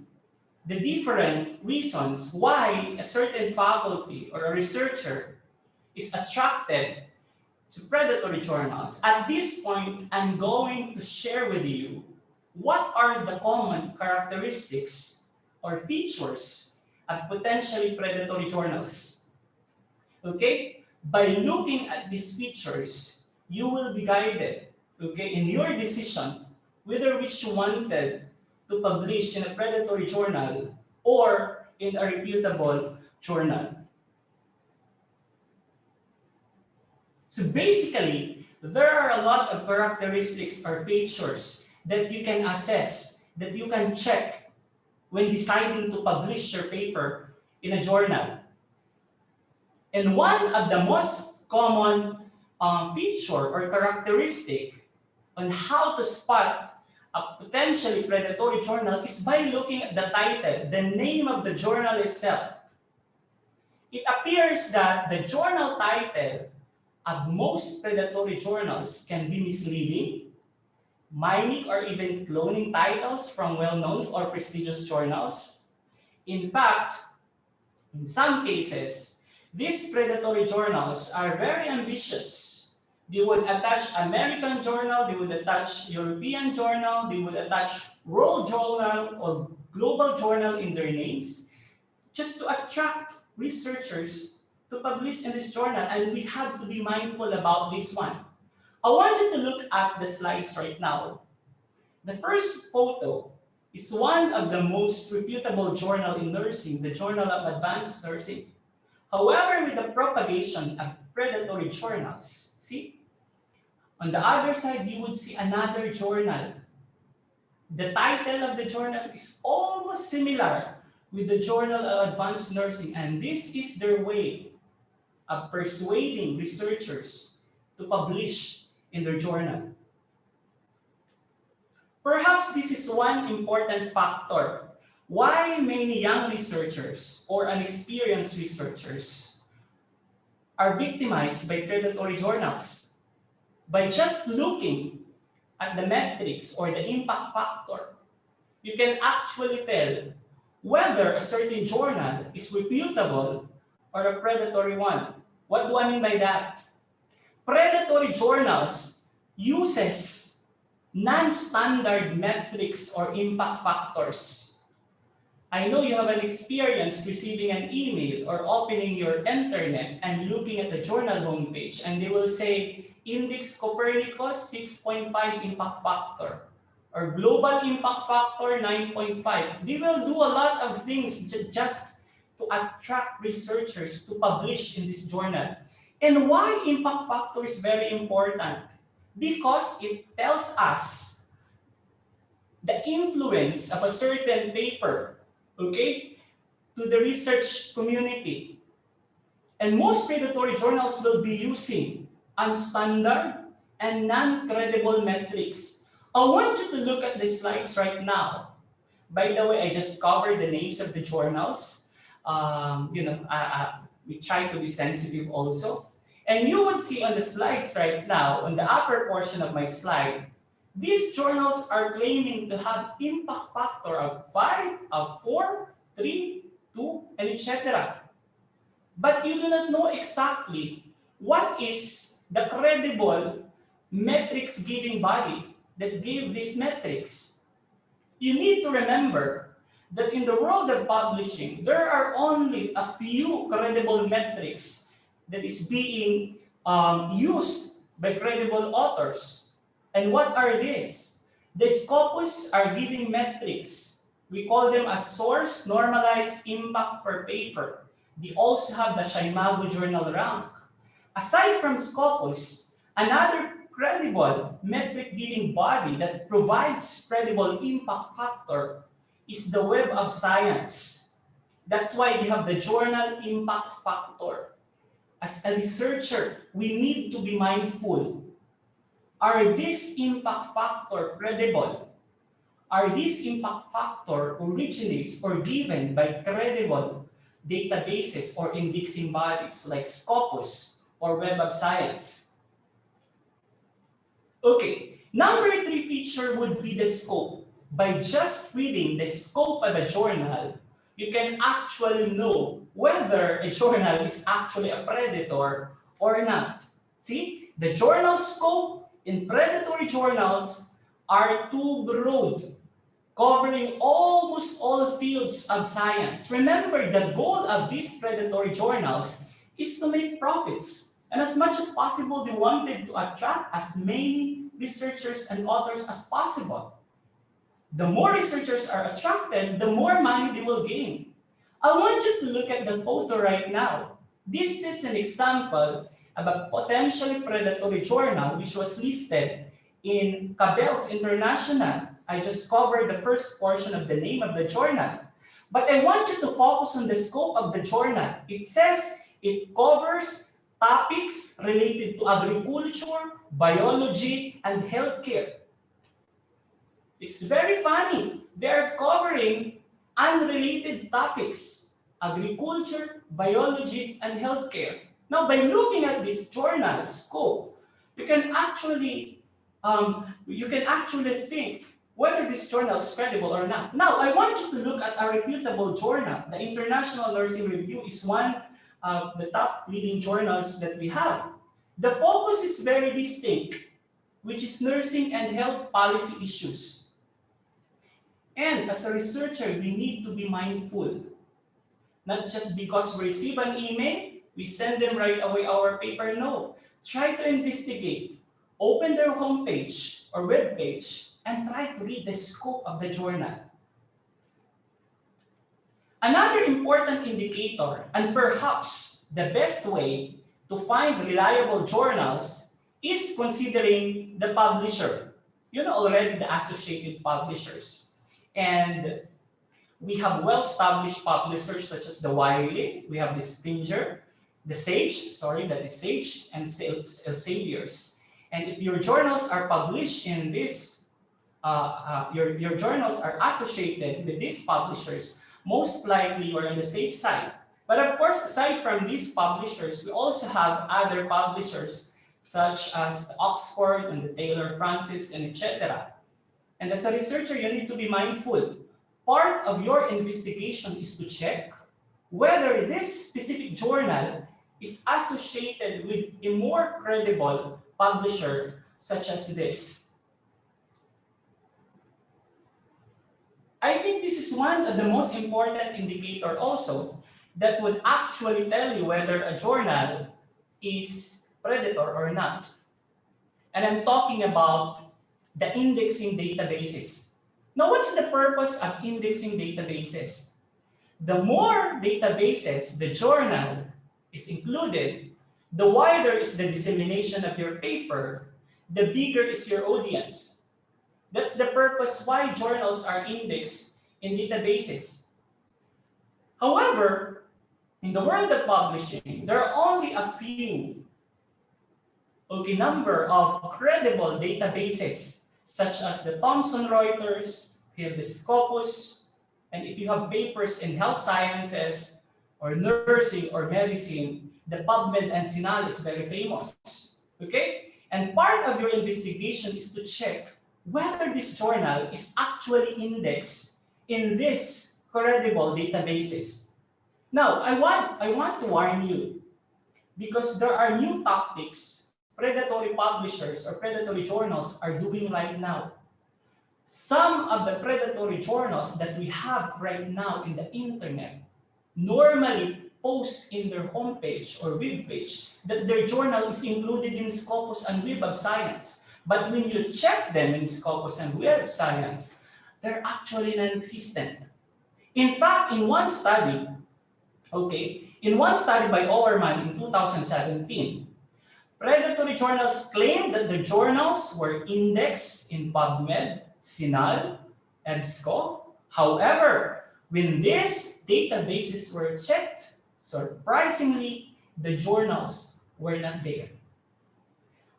the different reasons why a certain faculty or a researcher is attracted to predatory journals, at this point, I'm going to share with you what are the common characteristics or features of potentially predatory journals. Okay? By looking at these features, you will be guided, okay, in your decision whether which you wanted to publish in a predatory journal or in a reputable journal. So basically, there are a lot of characteristics or features that you can assess, that you can check when deciding to publish your paper in a journal. And one of the most common feature or characteristic on how to spot a potentially predatory journal is by looking at the title, the name of the journal itself. It appears that the journal title of most predatory journals can be misleading, mimic or even cloning titles from well-known or prestigious journals. In fact, in some cases, these predatory journals are very ambitious. They would attach American journal, they would attach European journal, they would attach world journal or global journal in their names just to attract researchers to publish in this journal, and we have to be mindful about this one. I want you to look at the slides right now. The first photo is one of the most reputable journal in nursing, the Journal of Advanced Nursing. However, with the propagation of predatory journals, see, on the other side, you would see another journal. The title of the journal is almost similar with the Journal of Advanced Nursing, and this is their way of persuading researchers to publish in their journal. Perhaps this is one important factor why many young researchers or inexperienced researchers are victimized by predatory journals. By just looking at the metrics or the impact factor, you can actually tell whether a certain journal is reputable or a predatory one. What do I mean by that? Predatory journals uses non-standard metrics or impact factors. I know you have an experience receiving an email or opening your internet and looking at the journal homepage, and they will say Index Copernicus 6.5 impact factor or Global Impact Factor 9.5. They will do a lot of things just to attract researchers to publish in this journal. And why impact factor is very important? Because it tells us the influence of a certain paper, okay, to the research community. And most predatory journals will be using unstandard and non-credible metrics. I want you to look at the slides right now. By the way, I just covered the names of the journals. We try to be sensitive also. And you would see on the slides right now, on the upper portion of my slide, these journals are claiming to have impact factor of 5, of 4, 3, 2, and etc. But you do not know exactly what is the credible metrics giving body that give these metrics. You need to remember that in the world of publishing, there are only a few credible metrics that is being used by credible authors. And what are these? The Scopus are giving metrics. We call them a source normalized impact per paper. They also have the Shimago journal rank. Aside from Scopus, another credible metric giving body that provides credible impact factor is the Web of Science. That's why they have the journal impact factor. As a researcher, we need to be mindful. Are these impact factor credible? Are these impact factor originates or given by credible databases or indexing bodies like Scopus or Web of Science? Okay, number 3 feature would be the scope. By just reading the scope of a journal, you can actually know whether a journal is actually a predator or not. See, the journal scope in predatory journals are too broad, covering almost all fields of science. Remember, the goal of these predatory journals is to make profits. And as much as possible, they wanted to attract as many researchers and authors as possible. The more researchers are attracted, the more money they will gain. I want you to look at the photo right now. This is an example of a potentially predatory journal which was listed in Cabell's International. I just covered the first portion of the name of the journal. But I want you to focus on the scope of the journal. It says it covers topics related to agriculture, biology, and healthcare. It's very funny. They're covering unrelated topics, agriculture, biology, and healthcare. Now, by looking at this journal scope, you can actually think whether this journal is credible or not. Now, I want you to look at a reputable journal. The International Nursing Review is one of the top leading journals that we have. The focus is very distinct, which is nursing and health policy issues. And as a researcher, we need to be mindful. Not just because we receive an email, we send them right away our paper. No. Try to investigate. Open their homepage or web page and try to read the scope of the journal. Another important indicator, and perhaps the best way to find reliable journals, is considering the publisher. You know already the associated publishers. And we have well-established publishers such as the Wiley, we have the Springer, the Sage, and Elsevier's. And if your journals are published in this, your journals are associated with these publishers, most likely you're on the safe side. But of course, aside from these publishers, we also have other publishers such as the Oxford and the Taylor Francis and etc. And as a researcher, you need to be mindful. Part of your investigation is to check whether this specific journal is associated with a more credible publisher such as this. I think this is one of the most important indicators also that would actually tell you whether a journal is predator or not. And I'm talking about the indexing databases. Now, what's the purpose of indexing databases? The more databases the journal is included, the wider is the dissemination of your paper, the bigger is your audience. That's the purpose why journals are indexed in databases. However, in the world of publishing, there are only a few number of credible databases, such as the Thomson Reuters, we have the Scopus, and if you have papers in health sciences or nursing or medicine, the PubMed and CNE is very famous. Okay? And part of your investigation is to check whether this journal is actually indexed in these credible databases. Now, I want to warn you, because there are new tactics predatory publishers or predatory journals are doing right now. Some of the predatory journals that we have right now in the internet normally post in their homepage or web page that their journal is included in Scopus and Web of Science. But when you check them in Scopus and Web of Science, they're actually non-existent. In fact, in one study by Oman in 2017, predatory journals claimed that the journals were indexed in PubMed, CNE, EBSCO. However, when these databases were checked, surprisingly, the journals were not there.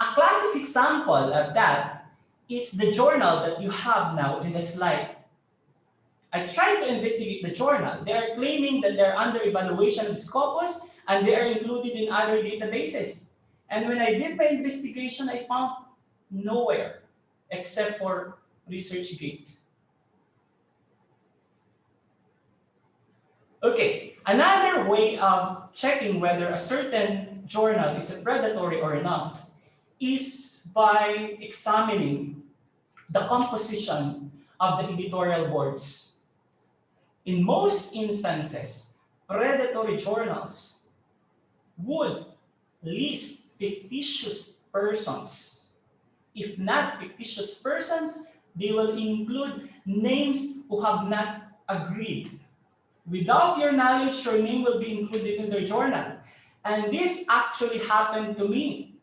A classic example of that is the journal that you have now in the slide. I tried to investigate the journal. They are claiming that they're under evaluation of Scopus and they are included in other databases. And when I did my investigation, I found nowhere except for ResearchGate. Okay, another way of checking whether a certain journal is a predatory or not is by examining the composition of the editorial boards. In most instances, predatory journals would list fictitious persons. If not fictitious persons, They will include names who have not agreed. Without your knowledge, your name will be included in their journal. And this actually happened to me.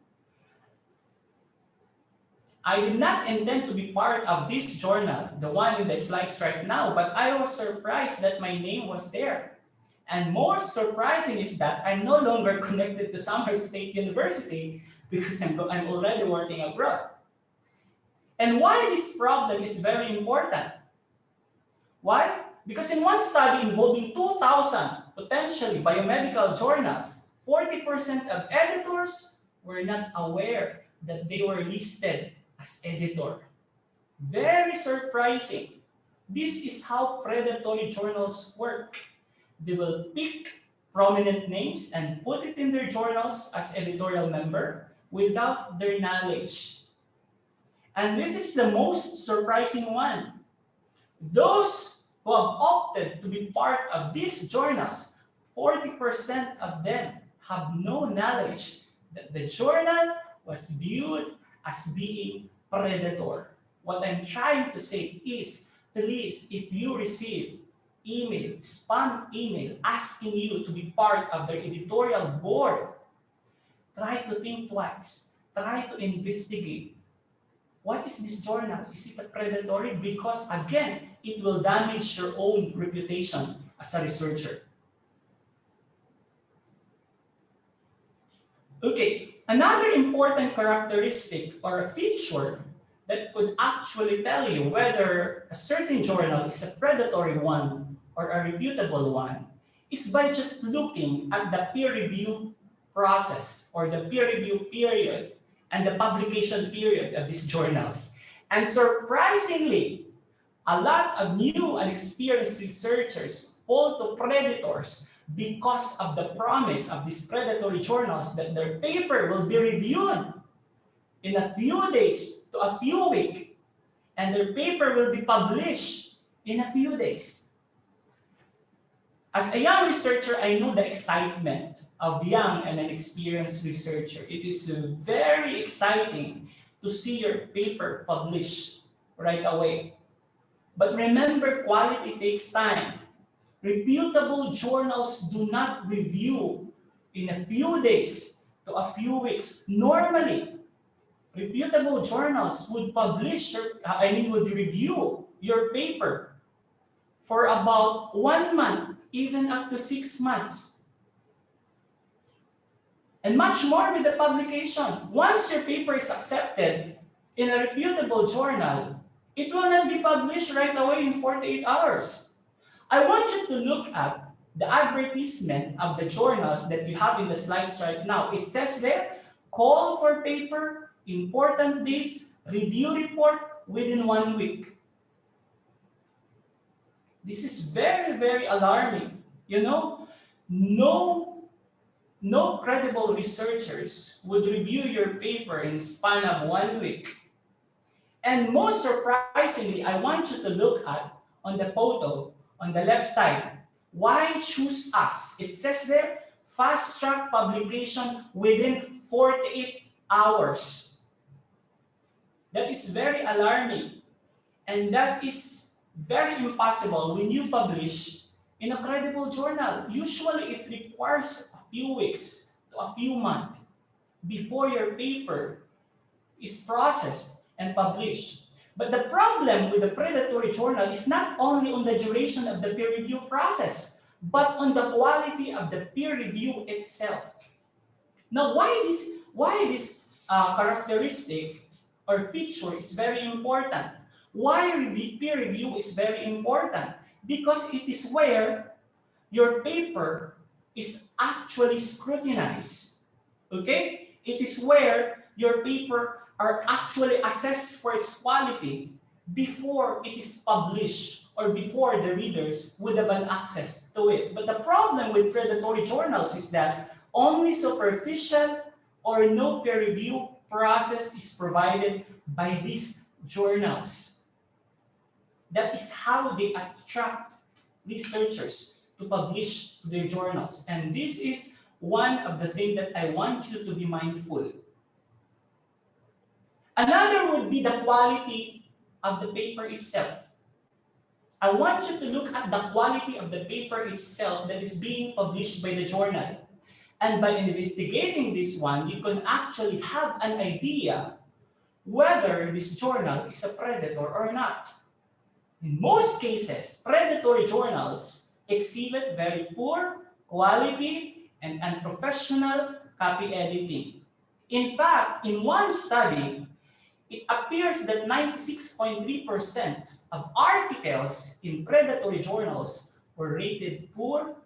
I did not intend to be part of this journal, the one in the slides right now, but I was surprised that my name was there. And more surprising is that I'm no longer connected to Cavite State University because I'm already working abroad. And why this problem is very important? Why? Because in one study involving 2,000 potentially biomedical journals, 40% of editors were not aware that they were listed as editor. Very surprising. This is how predatory journals work. They will pick prominent names and put it in their journals as editorial member without their knowledge. And this is the most surprising one. Those who have opted to be part of these journals, 40% of them have no knowledge that the journal was viewed as being predatory. What I'm trying to say is, please, if you receive email, spam email asking you to be part of their editorial board, try to think twice. Try to investigate. What is this journal? Is it a predatory? Because again, it will damage your own reputation as a researcher. Okay, another important characteristic or a feature that could actually tell you whether a certain journal is a predatory one or a reputable one is by just looking at the peer review process or the peer review period and the publication period of these journals. And surprisingly, a lot of new and experienced researchers fall to predators because of the promise of these predatory journals that their paper will be reviewed in a few days to a few weeks, and their paper will be published in a few days. As a young researcher, I know the excitement of young and an experienced researcher. It is very exciting to see your paper published right away. But remember, quality takes time. Reputable journals do not review in a few days to a few weeks. Normally, reputable journals would would review your paper for about 1 month, even up to 6 months. And much more with the publication. Once your paper is accepted in a reputable journal, it will not be published right away in 48 hours. I want you to look at the advertisement of the journals that you have in the slides right now. It says there, call for paper, important dates, review report within 1 week. This is very, very alarming. You know, no credible researchers would review your paper in a span of 1 week. And most surprisingly, I want you to look at on the photo on the left side. Why choose us? It says there, fast track publication within 48 hours. That is very alarming. And that is very impossible when you publish in a credible journal. Usually it requires a few weeks to a few months before your paper is processed and published. But the problem with the predatory journal is not only on the duration of the peer review process, but on the quality of the peer review itself. Now, why this characteristic or feature is very important? Why peer review is very important? Because it is where your paper is actually scrutinized. Okay? It is where your paper are actually assessed for its quality before it is published or before the readers would have an access to it. But the problem with predatory journals is that only superficial or no peer review process is provided by these journals. That is how they attract researchers to publish to their journals. And this is one of the things that I want you to be mindful. Another would be the quality of the paper itself. I want you to look at the quality of the paper itself that is being published by the journal. And by investigating this one, you can actually have an idea whether this journal is a predator or not. In most cases, predatory journals exhibit very poor quality and unprofessional copy editing. In fact, in one study, it appears that 96.3% of articles in predatory journals were rated poor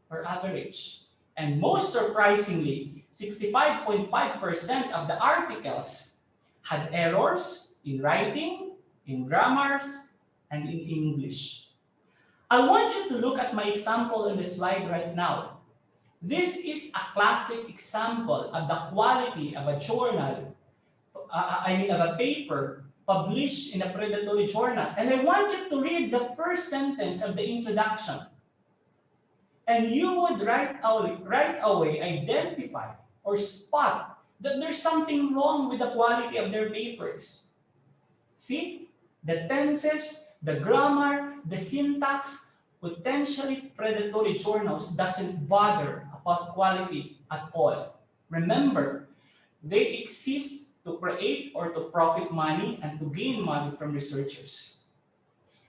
or average. And most surprisingly, 65.5% of the articles had errors in writing, in grammars, and in English. I want you to look at my example on the slide right now. This is a classic example of the quality of a journal, of a paper published in a predatory journal. And I want you to read the first sentence of the introduction. And you would right away identify or spot that there's something wrong with the quality of their papers. See? The tenses, the grammar, the syntax, potentially predatory journals doesn't bother about quality at all. Remember, they exist to create or to profit money and to gain money from researchers.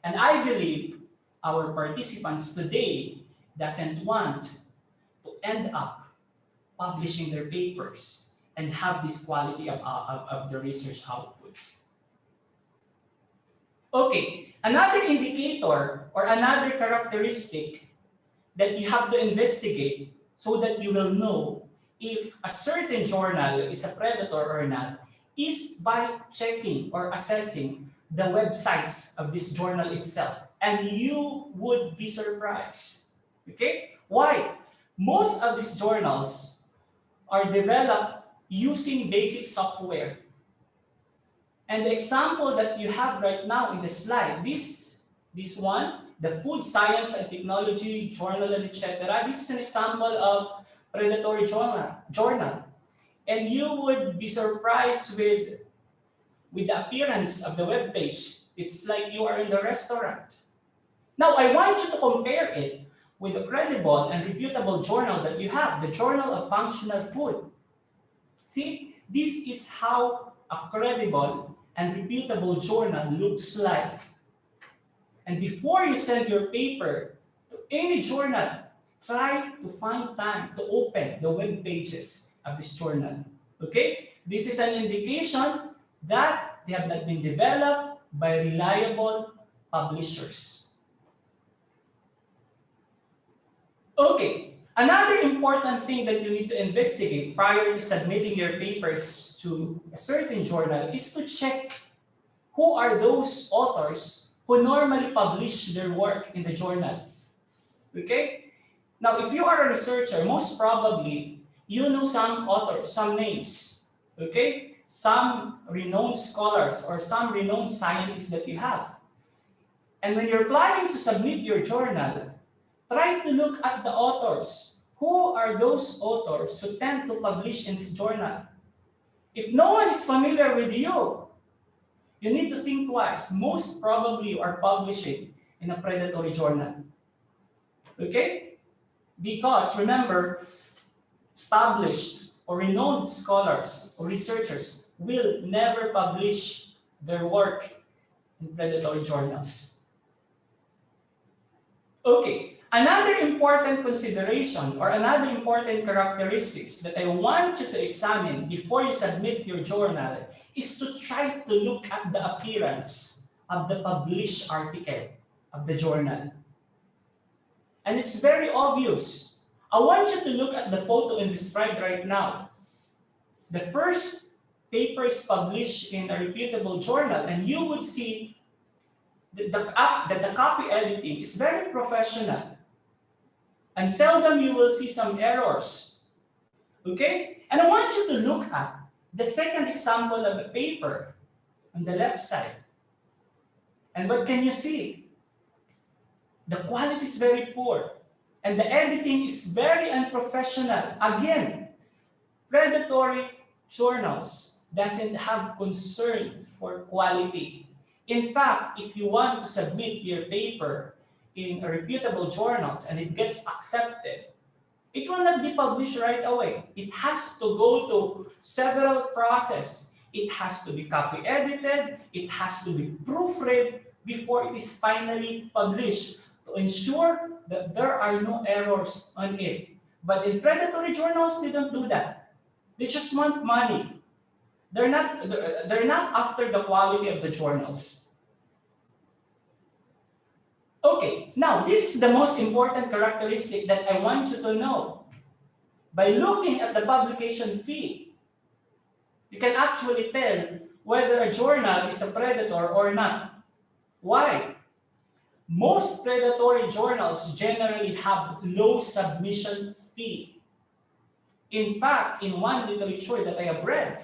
And I believe our participants today doesn't want to end up publishing their papers and have this quality of the research outputs. Okay, another indicator or another characteristic that you have to investigate so that you will know if a certain journal is a predator or not is by checking or assessing the websites of this journal itself. And you would be surprised. Okay? Why? Most of these journals are developed using basic software. And the example that you have right now in the slide, this one, the Food Science and Technology Journal, and etc. This is an example of predatory journal. And you would be surprised with the appearance of the web page. It's like you are in the restaurant. Now, I want you to compare it with a credible and reputable journal that you have, the Journal of Functional Food. See, this is how a credible and reputable journal looks like. And before you send your paper to any journal, try to find time to open the web pages of this journal. Okay? This is an indication that they have not been developed by reliable publishers. Okay, another important thing that you need to investigate prior to submitting your papers to a certain journal is to check who are those authors who normally publish their work in the journal. Okay? Now, if you are a researcher, most probably you know some authors, some names. Okay? Some renowned scholars or some renowned scientists that you have. And when you're planning to submit your journal, try to look at the authors. Who are those authors who tend to publish in this journal? If no one is familiar with you, you need to think twice. Most probably you are publishing in a predatory journal. Okay? Because remember, established or renowned scholars or researchers will never publish their work in predatory journals. Okay, another important consideration or another important characteristics that I want you to examine before you submit your journal is to try to look at the appearance of the published article of the journal. And it's very obvious. I want you to look at the photo in this slide right now. The first paper is published in a reputable journal, and you would see that the copy editing is very professional. And seldom you will see some errors. Okay? And I want you to look at the second example of the paper on the left side. And what can you see? The quality is very poor. And the editing is very unprofessional. Again, predatory journals doesn't have concern for quality. In fact, if you want to submit your paper in a reputable journals and it gets accepted, it will not be published right away. It has to go to several processes. It has to be copy edited, it has to be proofread before it is finally published to ensure that there are no errors on it. But in predatory journals, they don't do that. They just want money. They're not after the quality of the journals. Okay, now this is the most important characteristic that I want you to know. By looking at the publication fee, you can actually tell whether a journal is a predator or not. Why? Most predatory journals generally have low submission fee. In fact, in one literature that I have read,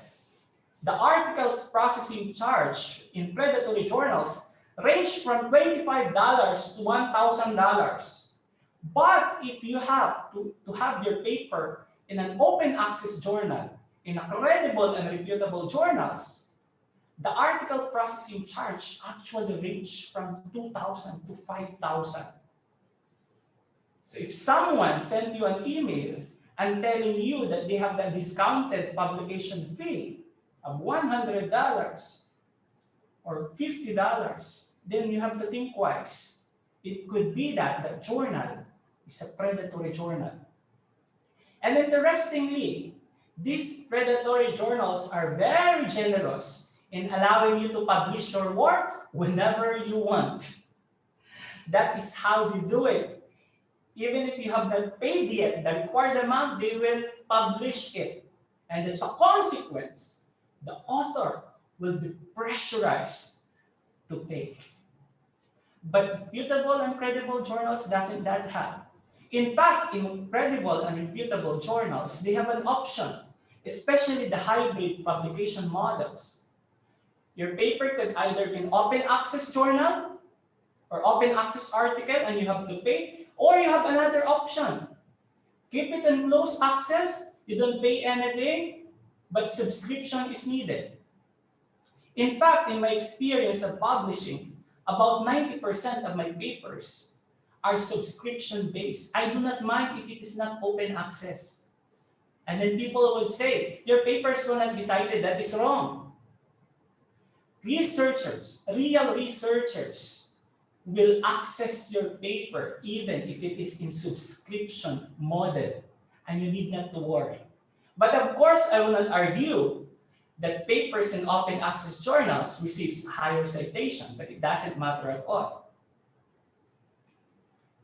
the articles processing charge in predatory journals range from $25 to $1,000. But if you have to have your paper in an open access journal, in a credible and reputable journals, the article processing charge actually range from $2,000 to $5,000. So if someone sent you an email and telling you that they have the discounted publication fee of $100 or $50, then you have to think twice. It could be that the journal is a predatory journal. And interestingly, these predatory journals are very generous in allowing you to publish your work whenever you want. That is how they do it. Even if you have not paid yet the required amount, they will publish it. And as a consequence, the author will be pressurized to pay. But reputable and credible journals doesn't that have. In fact, in credible and reputable journals, they have an option, especially the hybrid publication models. Your paper could either be an open access journal or open access article and you have to pay, or you have another option. Keep it in closed access, you don't pay anything, but subscription is needed. In fact, in my experience of publishing, about 90% of my papers are subscription-based. I do not mind if it is not open access. And then people will say, your papers will not be cited, that is wrong. Researchers, real researchers, will access your paper even if it is in subscription model, and you need not to worry. But of course, I will not argue that papers in open access journals receives higher citation, but it doesn't matter at all.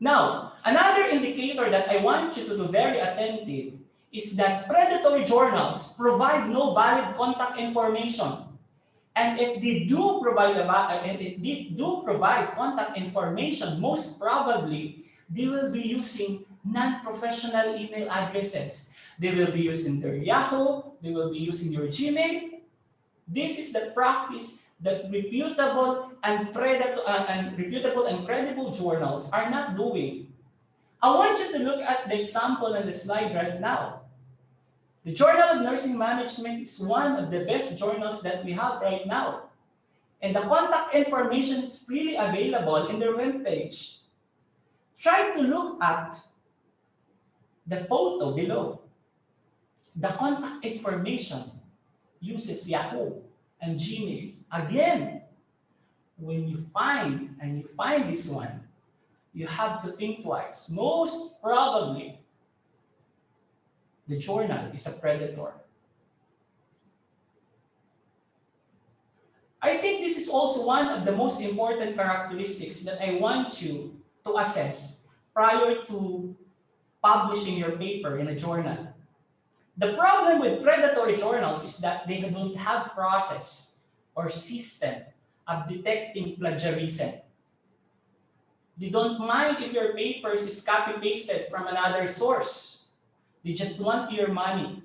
Now, another indicator that I want you to be very attentive is that predatory journals provide no valid contact information. And if they do provide contact information, most probably they will be using non-professional email addresses. They will be using their Yahoo, they will be using your Gmail. This is the practice that reputable and credible journals are not doing. I want you to look at the example on the slide right now. The Journal of Nursing Management is one of the best journals that we have right now. And the contact information is freely available in their webpage. Try to look at the photo below. The contact information uses Yahoo and Gmail. Again, when you find this one, you have to think twice. Most probably, the journal is a predator. I think this is also one of the most important characteristics that I want you to assess prior to publishing your paper in a journal. The problem with predatory journals is that they don't have process or system of detecting plagiarism. They don't mind if your papers is copy-pasted from another source. They just want your money.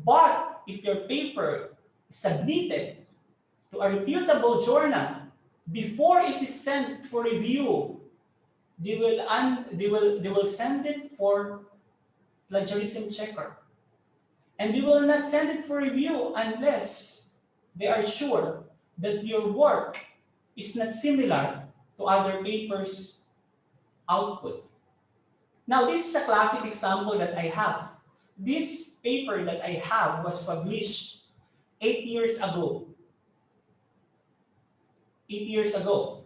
But if your paper is submitted to a reputable journal, before it is sent for review, they will send it for plagiarism checker. And they will not send it for review unless they are sure that your work is not similar to other papers' output. Now, this is a classic example that I have. This paper that I have was published 8 years ago. 8 years ago.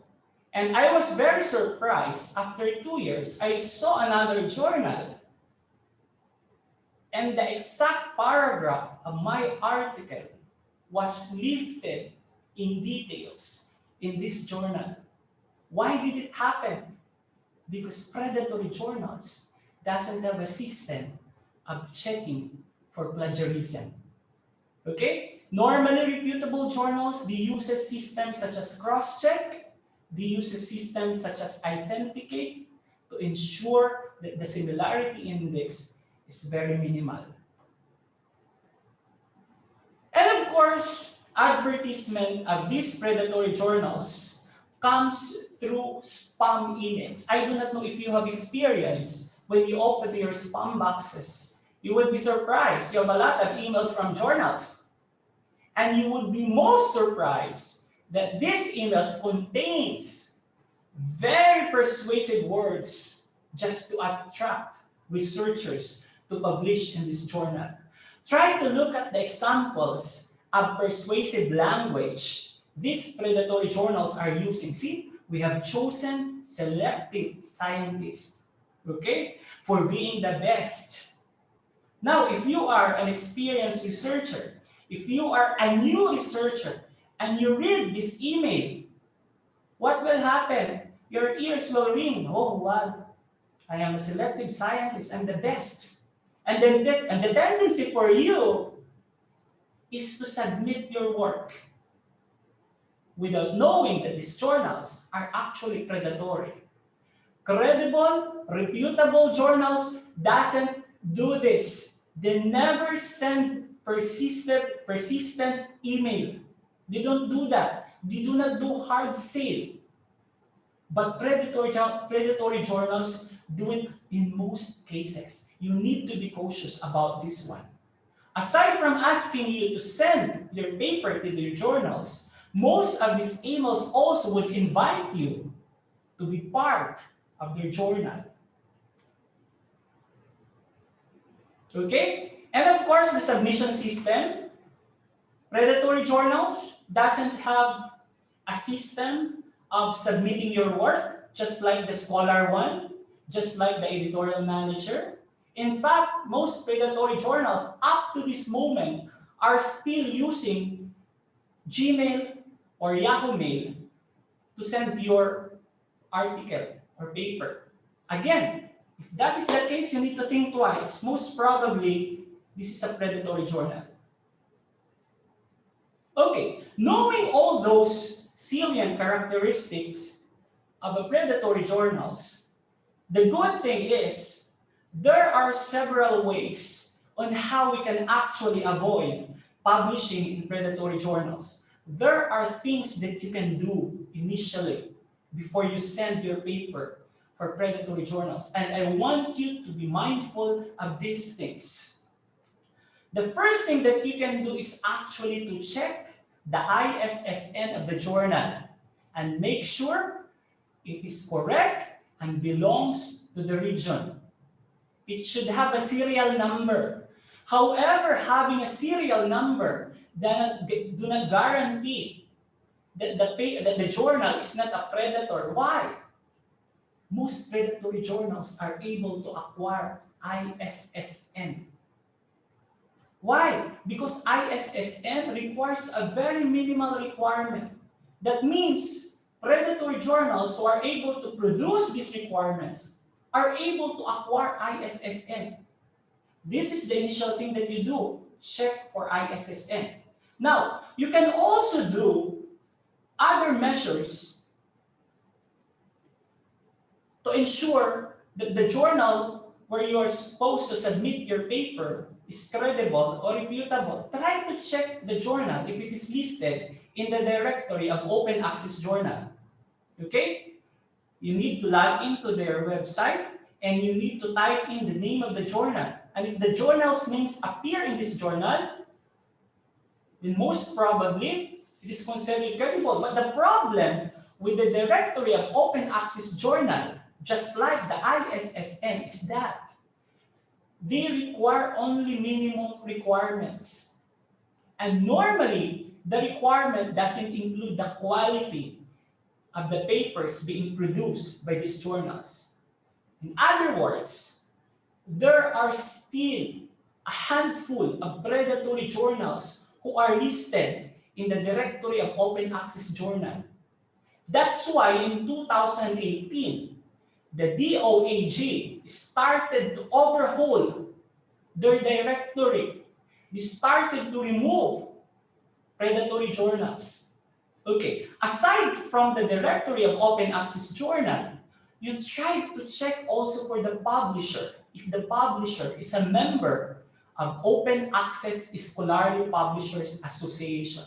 And I was very surprised. After 2 years, I saw another journal. And the exact paragraph of my article was lifted in details in this journal. Why did it happen? Because predatory journals doesn't have a system of checking for plagiarism. Okay? Normally reputable journals, they use a system such as cross-check, they use a system such as authenticate to ensure that the similarity index is very minimal. And of course, advertisement of these predatory journals comes through spam emails. I do not know if you have experience when you open your spam boxes. You would be surprised. You have a lot of emails from journals. And you would be most surprised that these emails contains very persuasive words just to attract researchers to publish in this journal. Try to look at the examples of persuasive language these predatory journals are using. See, we have chosen selected scientists, okay, for being the best. Now, if you are an experienced researcher, if you are a new researcher, and you read this email, what will happen? Your ears will ring. Oh, wow, I am a selective scientist, I'm the best. And the tendency for you is to submit your work without knowing that these journals are actually predatory. Credible, reputable journals doesn't do this. They never send persistent email. They don't do that. They do not do hard sale. But predatory journals do it in most cases. You need to be cautious about this one. Aside from asking you to send your paper to their journals, most of these emails also would invite you to be part of their journal. Okay? And of course, the submission system. Predatory journals doesn't have a system of submitting your work, just like the Scholar one, just like the Editorial Manager. In fact, most predatory journals up to this moment are still using Gmail or Yahoo Mail to send your article or paper. Again, if that is the case, you need to think twice. Most probably, this is a predatory journal. Okay, knowing all those salient characteristics of a predatory journals, the good thing is there are several ways on how we can actually avoid publishing in predatory journals. There are things that you can do initially before you send your paper for predatory journals. And I want you to be mindful of these things. The first thing that you can do is actually to check the ISSN of the journal and make sure it is correct and belongs to the region. It should have a serial number. However, having a serial number do not guarantee that the journal is not a predator. Why? Most predatory journals are able to acquire ISSN. Why? Because ISSN requires a very minimal requirement. That means predatory journals who are able to produce these requirements are able to acquire ISSN. This is the initial thing that you do. Check for ISSN. Now, you can also do other measures to ensure that the journal where you are supposed to submit your paper is credible or reputable. Try to check the journal if it is listed in the directory of open access journal. Okay? You need to log into their website and you need to type in the name of the journal. And if the journal's names appear in this journal, then most probably it is considered credible. But the problem with the Directory of Open Access Journal, just like the ISSN, is that they require only minimum requirements. And normally, the requirement doesn't include the quality of the papers being produced by these journals. In other words, there are still a handful of predatory journals who are listed in the Directory of Open Access Journal. That's why in 2018, the DOAJ started to overhaul their directory. They started to remove predatory journals. Okay, aside from the Directory of Open Access Journal, you try to check also for the publisher, if the publisher is a member of Open Access Scholarly Publishers Association.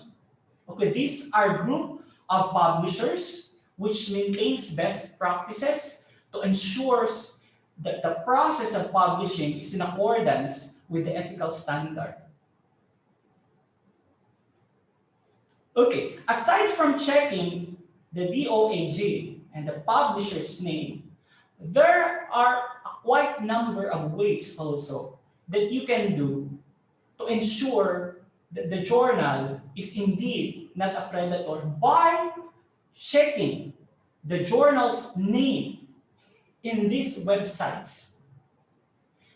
Okay, these are a group of publishers which maintains best practices to ensure that the process of publishing is in accordance with the ethical standard. Okay, aside from checking the DOAJ and the publisher's name, there are a quite number of ways also that you can do to ensure that the journal is indeed not a predator by checking the journal's name in these websites.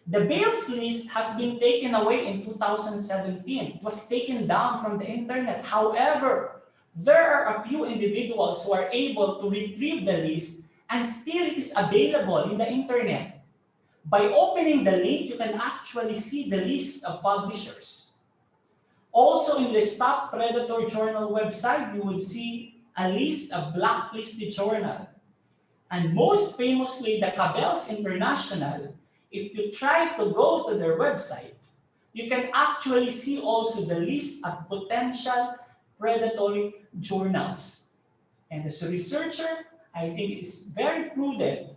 The Bales list has been taken away in 2017. It was taken down from the internet. However, there are a few individuals who are able to retrieve the list and still it is available in the internet. By opening the link, you can actually see the list of publishers. Also in the Stop Predator Journal website, you will see a list of blacklisted journals. And most famously, the Cabels International. If you try to go to their website, you can actually see also the list of potential predatory journals. And as a researcher, I think it is very prudent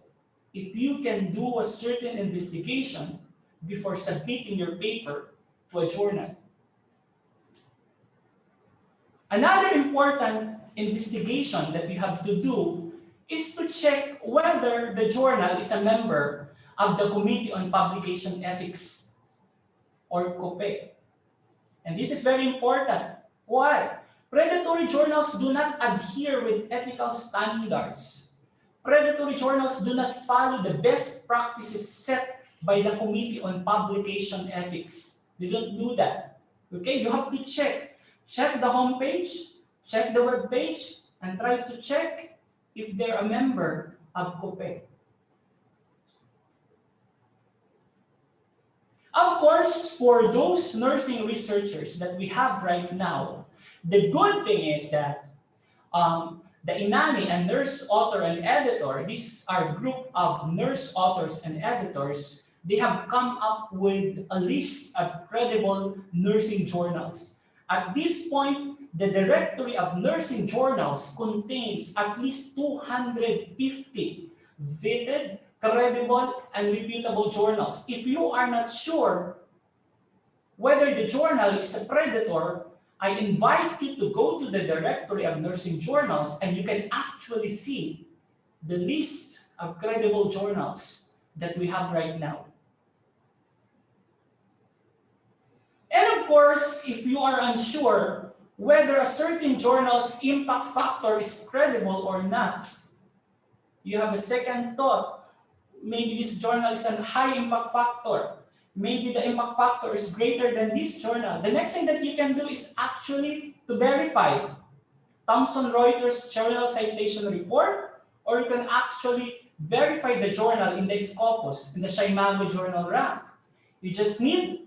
if you can do a certain investigation before submitting your paper to a journal. Another important investigation that you have to do is to check whether the journal is a member of the Committee on Publication Ethics, or COPE. And this is very important. Why? Predatory journals do not adhere with ethical standards. Predatory journals do not follow the best practices set by the Committee on Publication Ethics. They don't do that. Okay, you have to check. Check the homepage, check the web page, and try to check if they're a member of COPE. Of course, for those nursing researchers that we have right now, the good thing is that the INANI and Nurse Author and Editor, these are a group of nurse authors and editors, they have come up with a list of credible nursing journals. At this point, the Directory of Nursing Journals contains at least 250 vetted, credible, and reputable journals. If you are not sure whether the journal is a predator, I invite you to go to the Directory of Nursing Journals and you can actually see the list of credible journals that we have right now. And of course, if you are unsure whether a certain journal's impact factor is credible or not, you have a second thought. Maybe this journal is a high impact factor. Maybe the impact factor is greater than this journal. The next thing that you can do is actually to verify Thomson Reuters journal citation report, or you can actually verify the journal in the Scopus, in the Shimago journal rank. You just need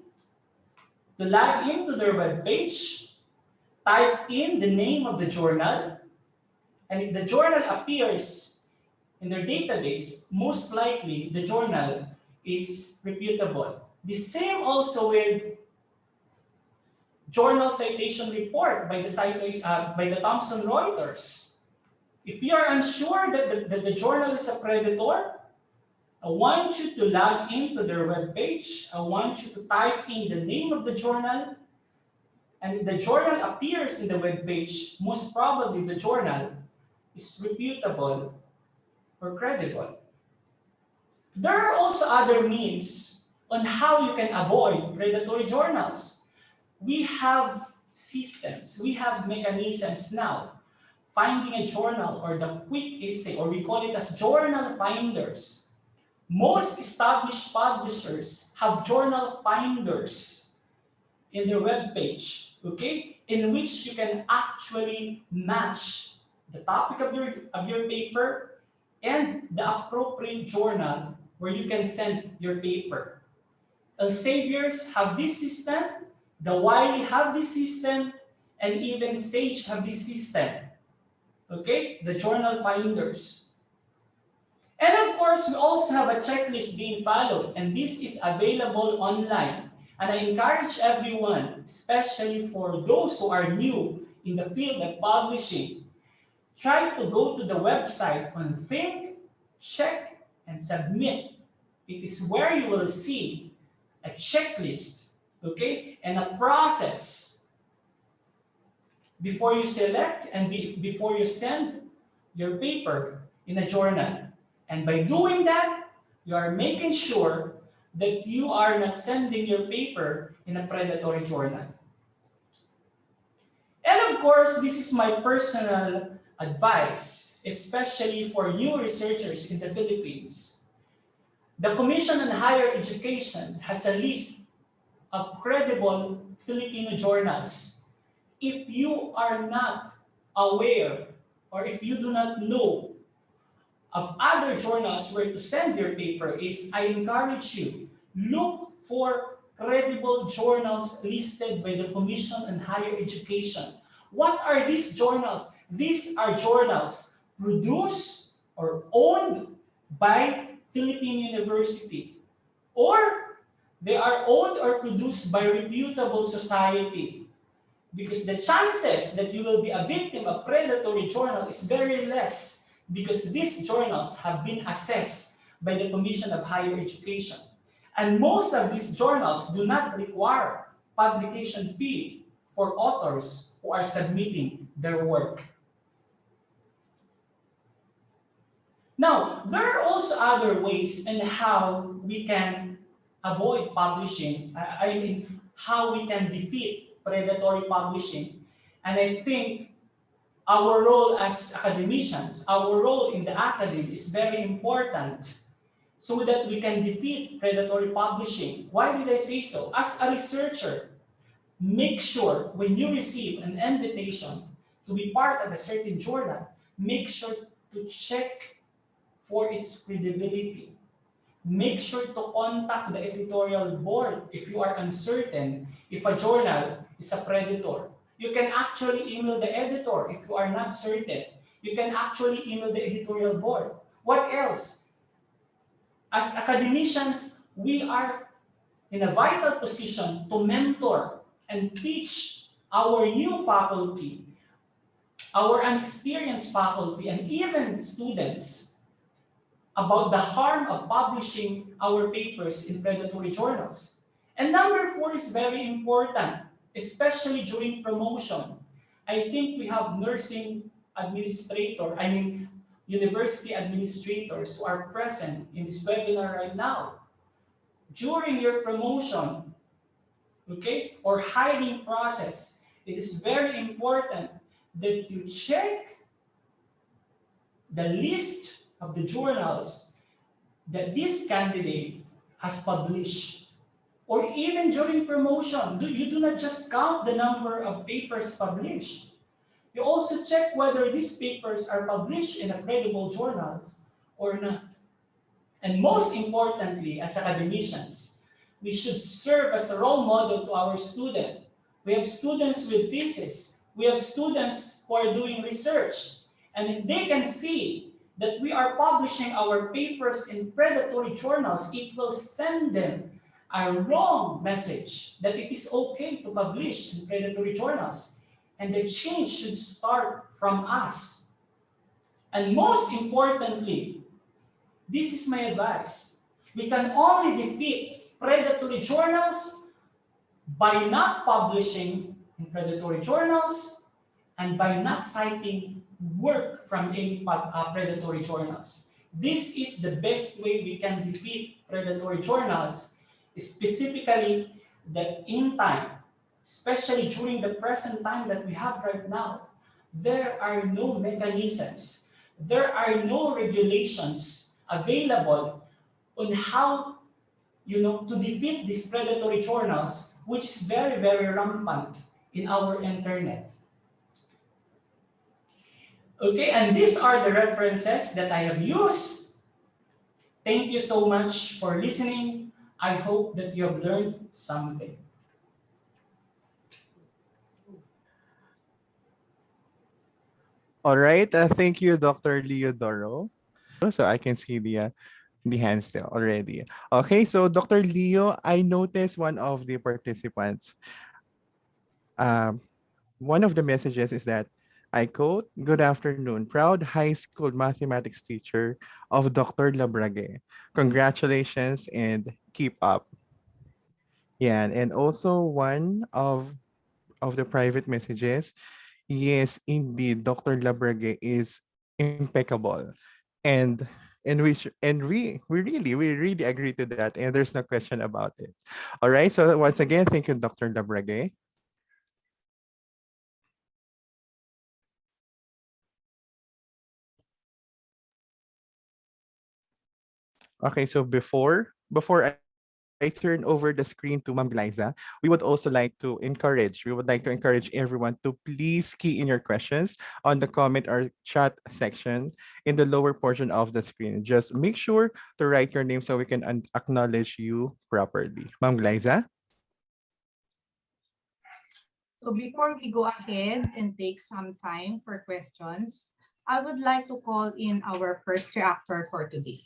to log into their web page, type in the name of the journal, and if the journal appears in their database, most likely the journal is reputable. The same also with journal citation report by the Thomson Reuters. If you are unsure that the journal is a predator, I want you to log into their web page. I want you to type in the name of the journal, and if the journal appears in the web page, most probably the journal is reputable or credible. There are also other means on how you can avoid predatory journals. We have systems, we have mechanisms now. Finding a journal or the quick essay, or we call it as journal finders. Most established publishers have journal finders in their webpage, okay, in which you can actually match the topic of your paper and the appropriate journal where you can send your paper. Elsevier's have this system, the Wiley have this system, and even Sage have this system. Okay, the journal finders. And of course, we also have a checklist being followed, and this is available online. And I encourage everyone, especially for those who are new in the field of publishing, try to go to the website on Think, Check, and Submit. It is where you will see a checklist, okay, and a process before you select and before you send your paper in a journal. And by doing that, you are making sure that you are not sending your paper in a predatory journal. And of course, this is my personal advice, especially for new researchers in the Philippines. The Commission on Higher Education has a list of credible Filipino journals. If you are not aware or if you do not know of other journals where to send your paper, I encourage you, look for credible journals listed by the Commission on Higher Education. What are these journals? These are journals produced or owned by Philippine University, or they are owned or produced by reputable society. Because the chances that you will be a victim of predatory journal is very less, because these journals have been assessed by the Commission of Higher Education. And most of these journals do not require publication fee for authors who are submitting their work. Now, there are also other ways in how we can avoid publishing, how we can defeat predatory publishing. And I think our role as academicians, our role in the academy is very important so that we can defeat predatory publishing. Why did I say so? As a researcher, make sure when you receive an invitation to be part of a certain journal, make sure to check for its credibility. Make sure to contact the editorial board if you are uncertain if a journal is a predator. You can actually email the editor if you are not certain. You can actually email the editorial board. What else? As academicians, we are in a vital position to mentor and teach our new faculty, our inexperienced faculty, and even students about the harm of publishing our papers in predatory journals. And number 4 is very important, especially during promotion. I think we have university administrators who are present in this webinar right now. During your promotion, okay, or hiring process, it is very important that you check the list of the journals that this candidate has published. Or even during promotion, you do not just count the number of papers published. You also check whether these papers are published in a credible journals or not. And most importantly, as academicians, we should serve as a role model to our students. We have students with thesis. We have students who are doing research. And if they can see that we are publishing our papers in predatory journals, it will send them a wrong message that it is okay to publish in predatory journals. And the change should start from us. And most importantly, this is my advice. We can only defeat predatory journals by not publishing in predatory journals and by not citing work from any predatory journals. This is the best way we can defeat predatory journals, specifically that in time, especially during the present time that we have right now, there are no mechanisms, there are no regulations available on how to defeat these predatory journals, which is very, very rampant in our internet. Okay, and these are the references that I have used. Thank you so much for listening. I hope that you have learned something. All right. Thank you, Dr. Leodoro. So I can see the hands there already. Okay, so Dr. Leo, I noticed one of the participants. Um, One of the messages is that I quote, "Good afternoon, proud high school mathematics teacher of Dr. Labrague. Congratulations and keep up." Yeah, and also one of the private messages, yes, indeed, Dr. Labrague is impeccable. And we really agree to that, and there's no question about it. All right, so once again, thank you, Dr. Labrague. Okay, so before I turn over the screen to Ma'am Liza, we would like to encourage everyone to please key in your questions on the comment or chat section in the lower portion of the screen. Just make sure to write your name so we can acknowledge you properly. Ma'am Liza? So before we go ahead and take some time for questions, I would like to call in our first reactor for today.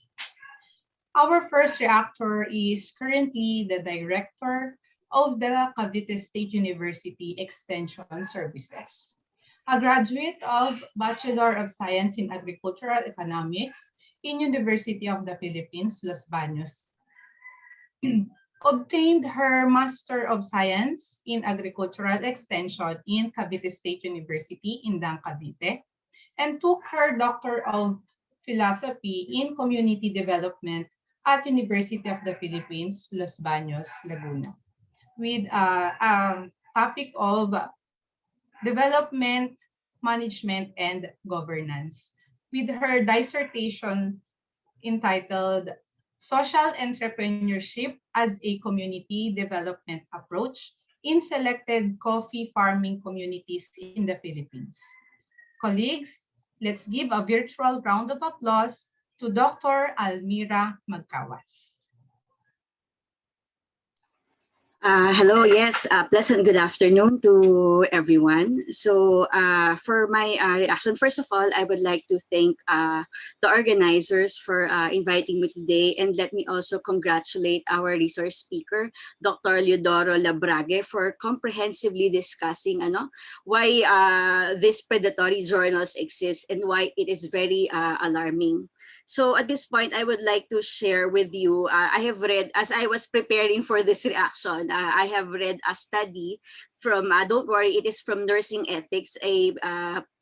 Our first reactor is currently the director of the Cavite State University Extension Services, a graduate of Bachelor of Science in Agricultural Economics in University of the Philippines, Los Baños. Obtained her Master of Science in Agricultural Extension in Cavite State University in Cavite, and took her Doctor of Philosophy in Community Development at University of the Philippines, Los Baños, Laguna, with a topic of development, management, and governance, with her dissertation entitled Social Entrepreneurship as a Community Development Approach in Selected Coffee Farming Communities in the Philippines. Colleagues, let's give a virtual round of applause to Dr. Almira Magkawas. Hello, yes, pleasant good afternoon to everyone. So for my reaction, first of all, I would like to thank the organizers for inviting me today, and let me also congratulate our resource speaker, Dr. Leodoro Labrague, for comprehensively discussing why these predatory journals exist and why it is very alarming. So at this point, I would like to share with you, I have read, as I was preparing for this reaction, I have read a study from, don't worry, it is from Nursing Ethics, a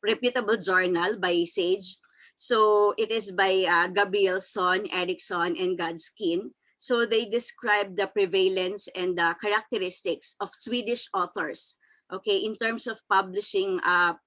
reputable journal by SAGE. So it is by Gabrielson, Erickson, and Godskin. So they describe the prevalence and the characteristics of Swedish authors, okay, in terms of publishing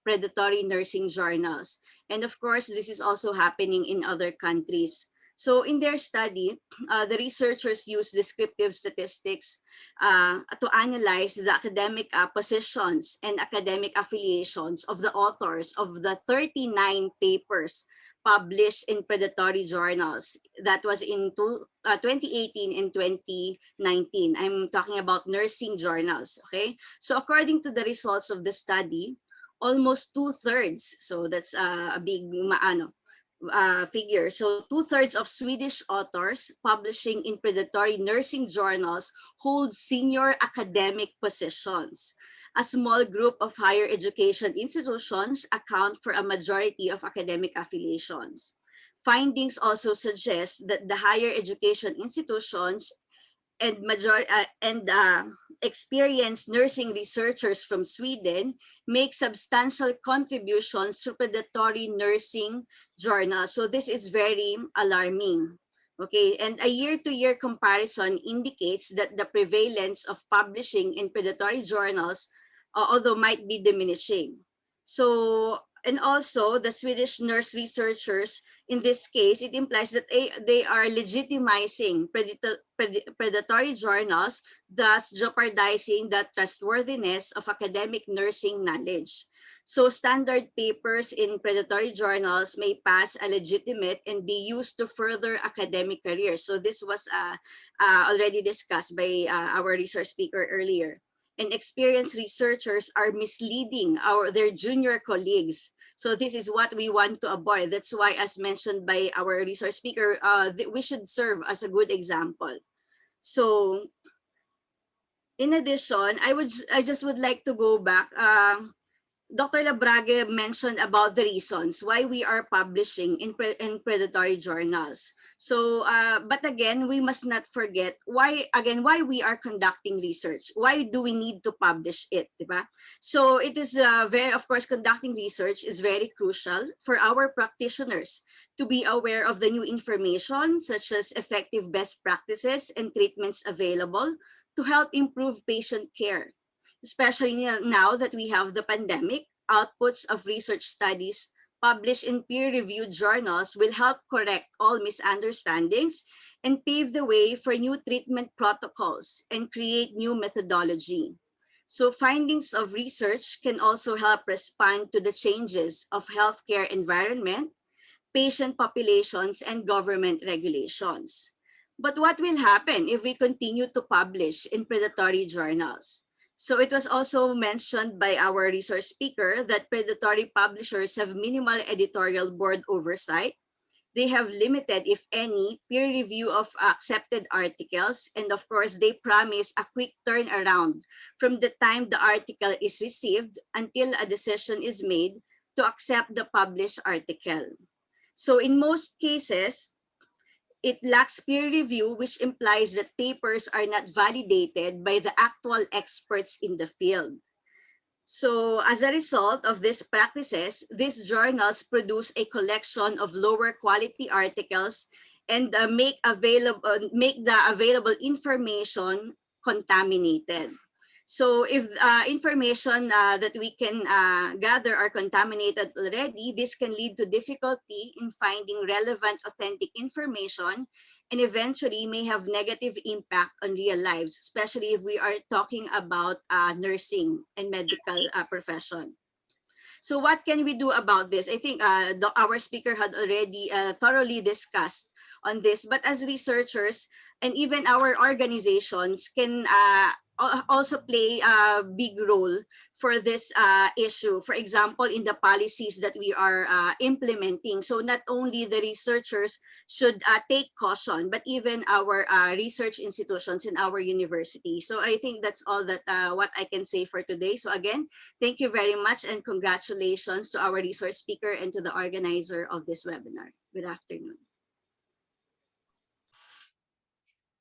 predatory nursing journals. And of course, this is also happening in other countries. So in their study, the researchers used descriptive statistics to analyze the academic positions and academic affiliations of the authors of the 39 papers published in predatory journals. That was in 2018 and 2019. I'm talking about nursing journals, okay? So according to the results of the study, almost 2/3, so that's a big figure. So 2/3 of Swedish authors publishing in predatory nursing journals hold senior academic positions. A small group of higher education institutions account for a majority of academic affiliations. Findings also suggest that the higher education institutions and experienced nursing researchers from Sweden make substantial contributions to predatory nursing journals. So this is very alarming. Okay, and a year-to-year comparison indicates that the prevalence of publishing in predatory journals, although might be diminishing. So, and also the Swedish nurse researchers, in this case, it implies that they are legitimizing predatory journals, thus jeopardizing the trustworthiness of academic nursing knowledge. So standard papers in predatory journals may pass a legitimate and be used to further academic careers. So this was already discussed by our resource speaker earlier. And experienced researchers are misleading their junior colleagues. So this is what we want to avoid. That's why, as mentioned by our resource speaker, we should serve as a good example. So in addition, I just would like to go back. Dr. Labrague mentioned about the reasons why we are publishing in predatory journals. So, but again, we must not forget why we are conducting research. Why do we need to publish it, diba? So it is of course, conducting research is very crucial for our practitioners to be aware of the new information, such as effective best practices and treatments available to help improve patient care. Especially now that we have the pandemic, outputs of research studies published in peer-reviewed journals will help correct all misunderstandings and pave the way for new treatment protocols and create new methodology. So findings of research can also help respond to the changes of healthcare environment, patient populations, and government regulations. But what will happen if we continue to publish in predatory journals? So it was also mentioned by our resource speaker that predatory publishers have minimal editorial board oversight. They have limited, if any, peer review of accepted articles. And of course, they promise a quick turnaround from the time the article is received until a decision is made to accept the published article. So in most cases, it lacks peer review, which implies that papers are not validated by the actual experts in the field. So as a result of these practices, these journals produce a collection of lower quality articles and make the available information contaminated. So if information that we can gather are contaminated already, this can lead to difficulty in finding relevant, authentic information, and eventually may have negative impact on real lives, especially if we are talking about nursing and medical profession. So what can we do about this? I think our speaker had already thoroughly discussed on this, but as researchers and even our organizations can also play a big role for this issue. For example, in the policies that we are implementing. So not only the researchers should take caution, but even our research institutions in our university. So I think that's all that what I can say for today. So again, thank you very much and congratulations to our resource speaker and to the organizer of this webinar. Good afternoon.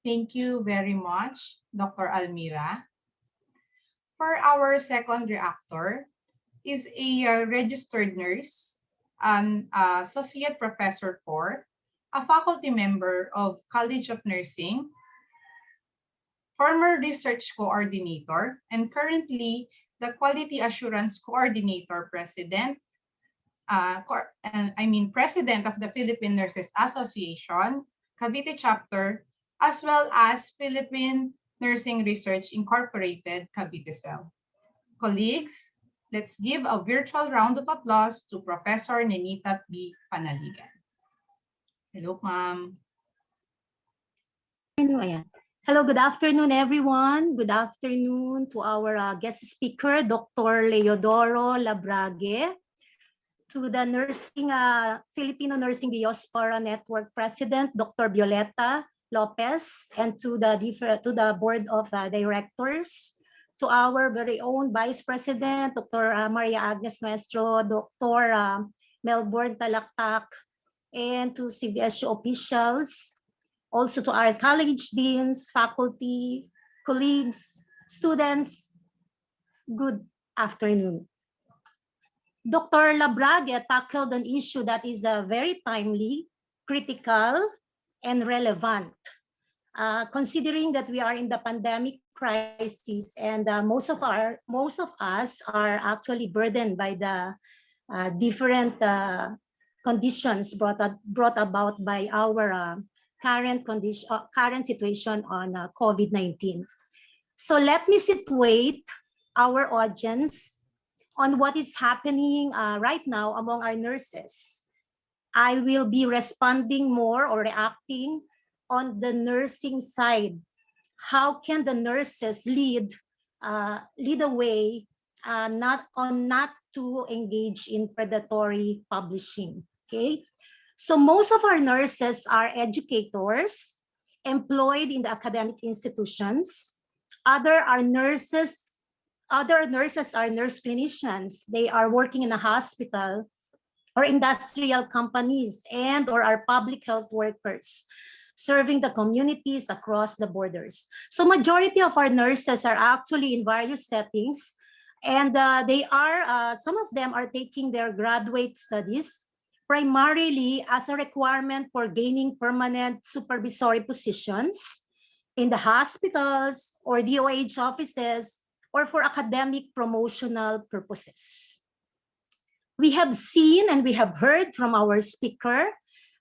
Thank you very much, Dr. Almira. For our second reactor is a registered nurse, an associate professor for, a faculty member of College of Nursing, former research coordinator, and currently the Quality Assurance Coordinator President, President of the Philippine Nurses Association, Cavite Chapter, as well as Philippine Nursing Research Incorporated, Cavite Cell. Colleagues, let's give a virtual round of applause to Professor Nenita B. Panaligan. Hello, ma'am. Hello, good afternoon, everyone. Good afternoon to our guest speaker, Dr. Leodoro Labrague, to the Filipino Nursing Diaspora Network President, Dr. Violeta Lopez, and to the board of directors, to our very own Vice President, Dr. Maria Agnes Nuestro, Dr. Melbourne Talaktak, and to CBSU officials, also to our college deans, faculty, colleagues, Students, good afternoon. Dr. Labrague tackled an issue that is very timely, critical, and relevant. Considering that we are in the pandemic crisis and most of us are actually burdened by the different conditions brought about by our current situation on COVID-19. So let me situate our audience on what is happening right now among our nurses. I will be responding more or reacting on the nursing side. How can the nurses lead the way not to engage in predatory publishing? Okay, so most of our nurses are educators employed in the academic institutions. Other nurses are nurse clinicians. They are working in a hospital or industrial companies and or are public health workers serving the communities across the borders. So majority of our nurses are actually in various settings, and some of them are taking their graduate studies primarily as a requirement for gaining permanent supervisory positions in the hospitals or DOH offices or for academic promotional purposes. We have seen and we have heard from our speaker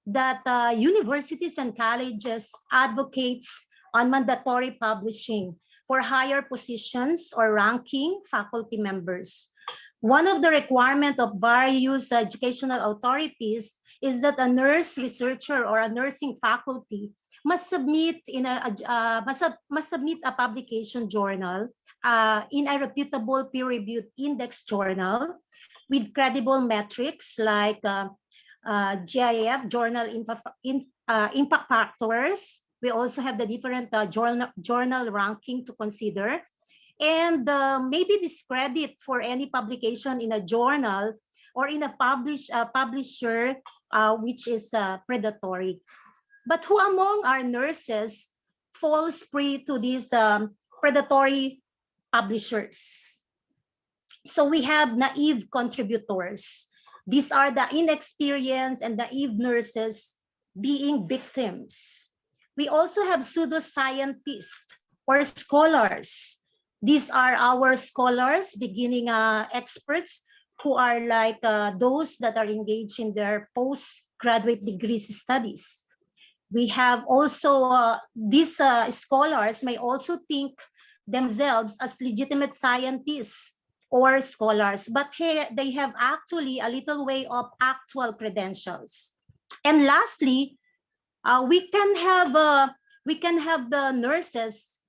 that universities and colleges advocates on mandatory publishing for higher positions or ranking faculty members. One of the requirements of various educational authorities is that a nurse researcher or a nursing faculty must submit a publication journal in a reputable peer-reviewed index journal with credible metrics like GIF, journal impact factors. We also have the different journal ranking to consider, and maybe discredit for any publication in a journal or in a publisher which is predatory. But who among our nurses falls prey to these predatory publishers? So we have naive contributors. These are the inexperienced and naive nurses being victims. We also have pseudoscientists or scholars. These are our scholars, beginning experts who are like those that are engaged in their postgraduate degree studies. We have also, these scholars may also think themselves as legitimate scientists or scholars, but they have actually a little way of actual credentials. And lastly, we can have the nurses,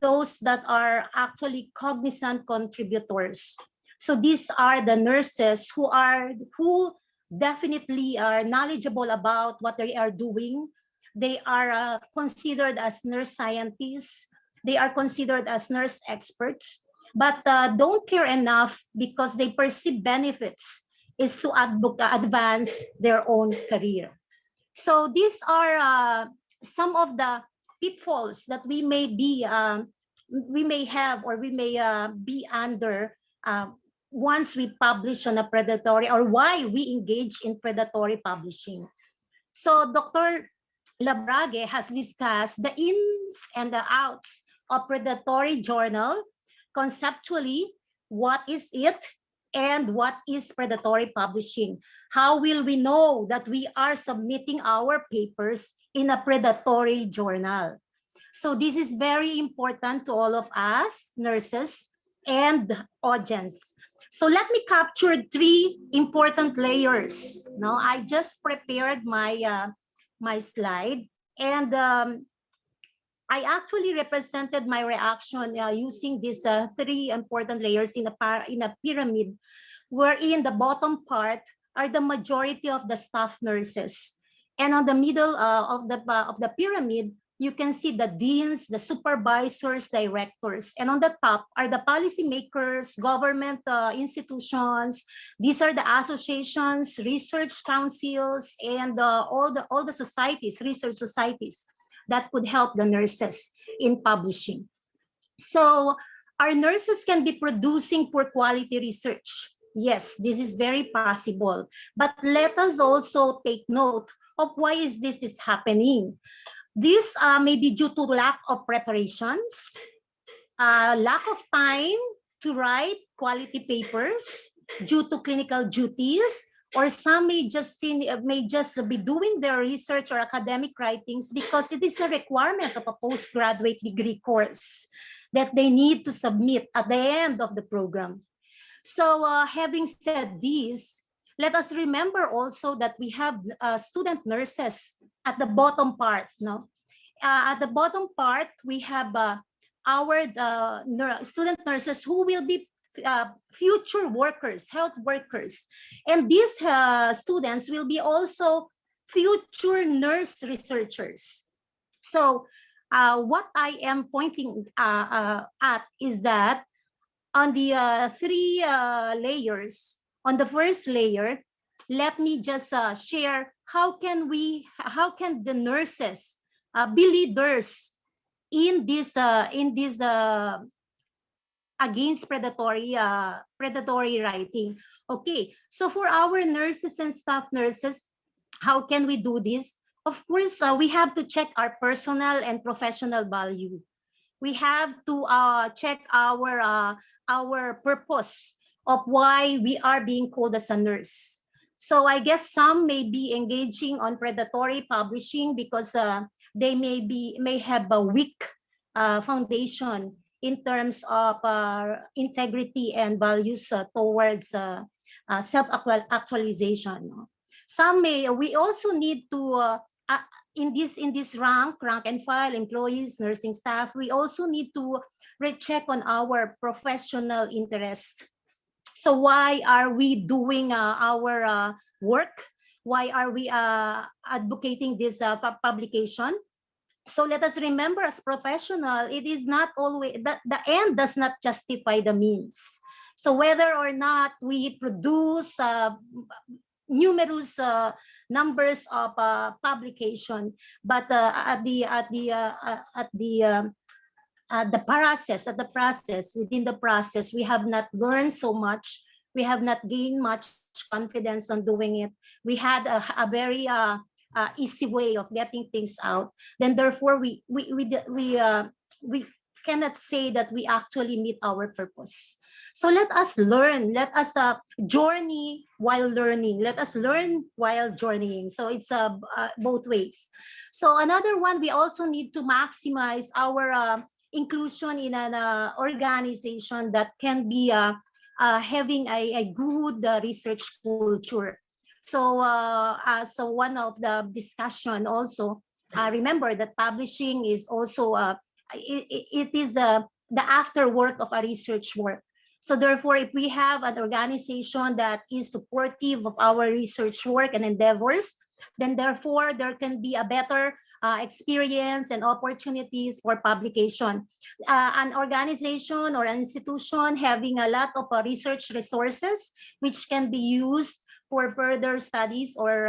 those that are actually cognizant contributors. So these are the nurses who definitely are knowledgeable about what they are doing. They are considered as nurse scientists. They are considered as nurse experts, but don't care enough because they perceive benefits is to advance their own career. So these are some of the pitfalls that we may have or we may be under once we publish on a predatory, or why we engage in predatory publishing. So Dr. Labrague has discussed the ins and the outs of predatory journal. Conceptually, what is it and what is predatory publishing? How will we know that we are submitting our papers in a predatory journal? So this is very important to all of us, nurses and audience. So let me capture 3 important layers. Now, I just prepared my slide, and I actually represented my reaction using these 3 important layers in a pyramid, wherein the bottom part are the majority of the staff nurses, and on the middle of the pyramid, you can see the deans, the supervisors, directors, and on the top are the policymakers, government institutions. These are the associations, research councils, and all the societies, research societies that could help the nurses in publishing. So Our nurses can be producing poor quality research. Yes, this is very possible. But let us also take note of why this is happening. This may be due to lack of preparations, lack of time to write quality papers due to clinical duties, or some may just be doing their research or academic writings because it is a requirement of a postgraduate degree course that they need to submit at the end of the program. So having said this, let us remember also that we have student nurses at the bottom part. No? At the bottom part, we have our student nurses who will be future workers, health workers. And these students will be also future nurse researchers. So what I am pointing at is that on the three layers, on the first layer, let me just share how can the nurses be leaders in this against predatory writing. Okay, so for our nurses and staff nurses, how can we do this? Of course, we have to check our personal and professional value. We have to check our purpose of why we are being called as a nurse. So I guess some may be engaging on predatory publishing because they may have a weak foundation in terms of integrity and values towards self-actualization. Some may. We also need to in this rank and file employees, nursing staff. We also need to recheck on our professional interest. So why are we doing our work? Why are we advocating this publication? So let us remember, as professional, it is not always that the end does not justify the means. So whether or not we produce numerous numbers of publication, but at the process, within the process, we have not learned so much. We have not gained much confidence on doing it. We had a very easy way of getting things out. Then therefore, we cannot say that we actually meet our purpose. So let us learn. Let us journey while learning. Let us learn while journeying. So it's both ways. So another one, we also need to maximize our inclusion in an organization that can be having a good research culture. So so one of the discussion also, remember that publishing is also it is the after work of a research work. So therefore, if we have an organization that is supportive of our research work and endeavors, then therefore there can be a better experience and opportunities for publication. An organization or an institution having a lot of research resources which can be used for further studies or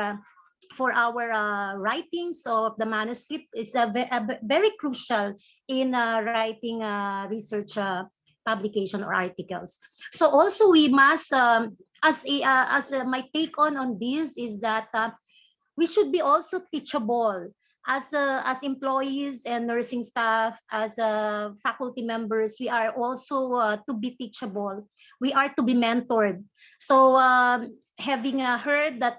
for our writings of the manuscript is very crucial in writing research publication or articles. So also we must, my take on this is that we should be also teachable as employees and nursing staff, as faculty members. We are also to be teachable. We are to be mentored. So having heard that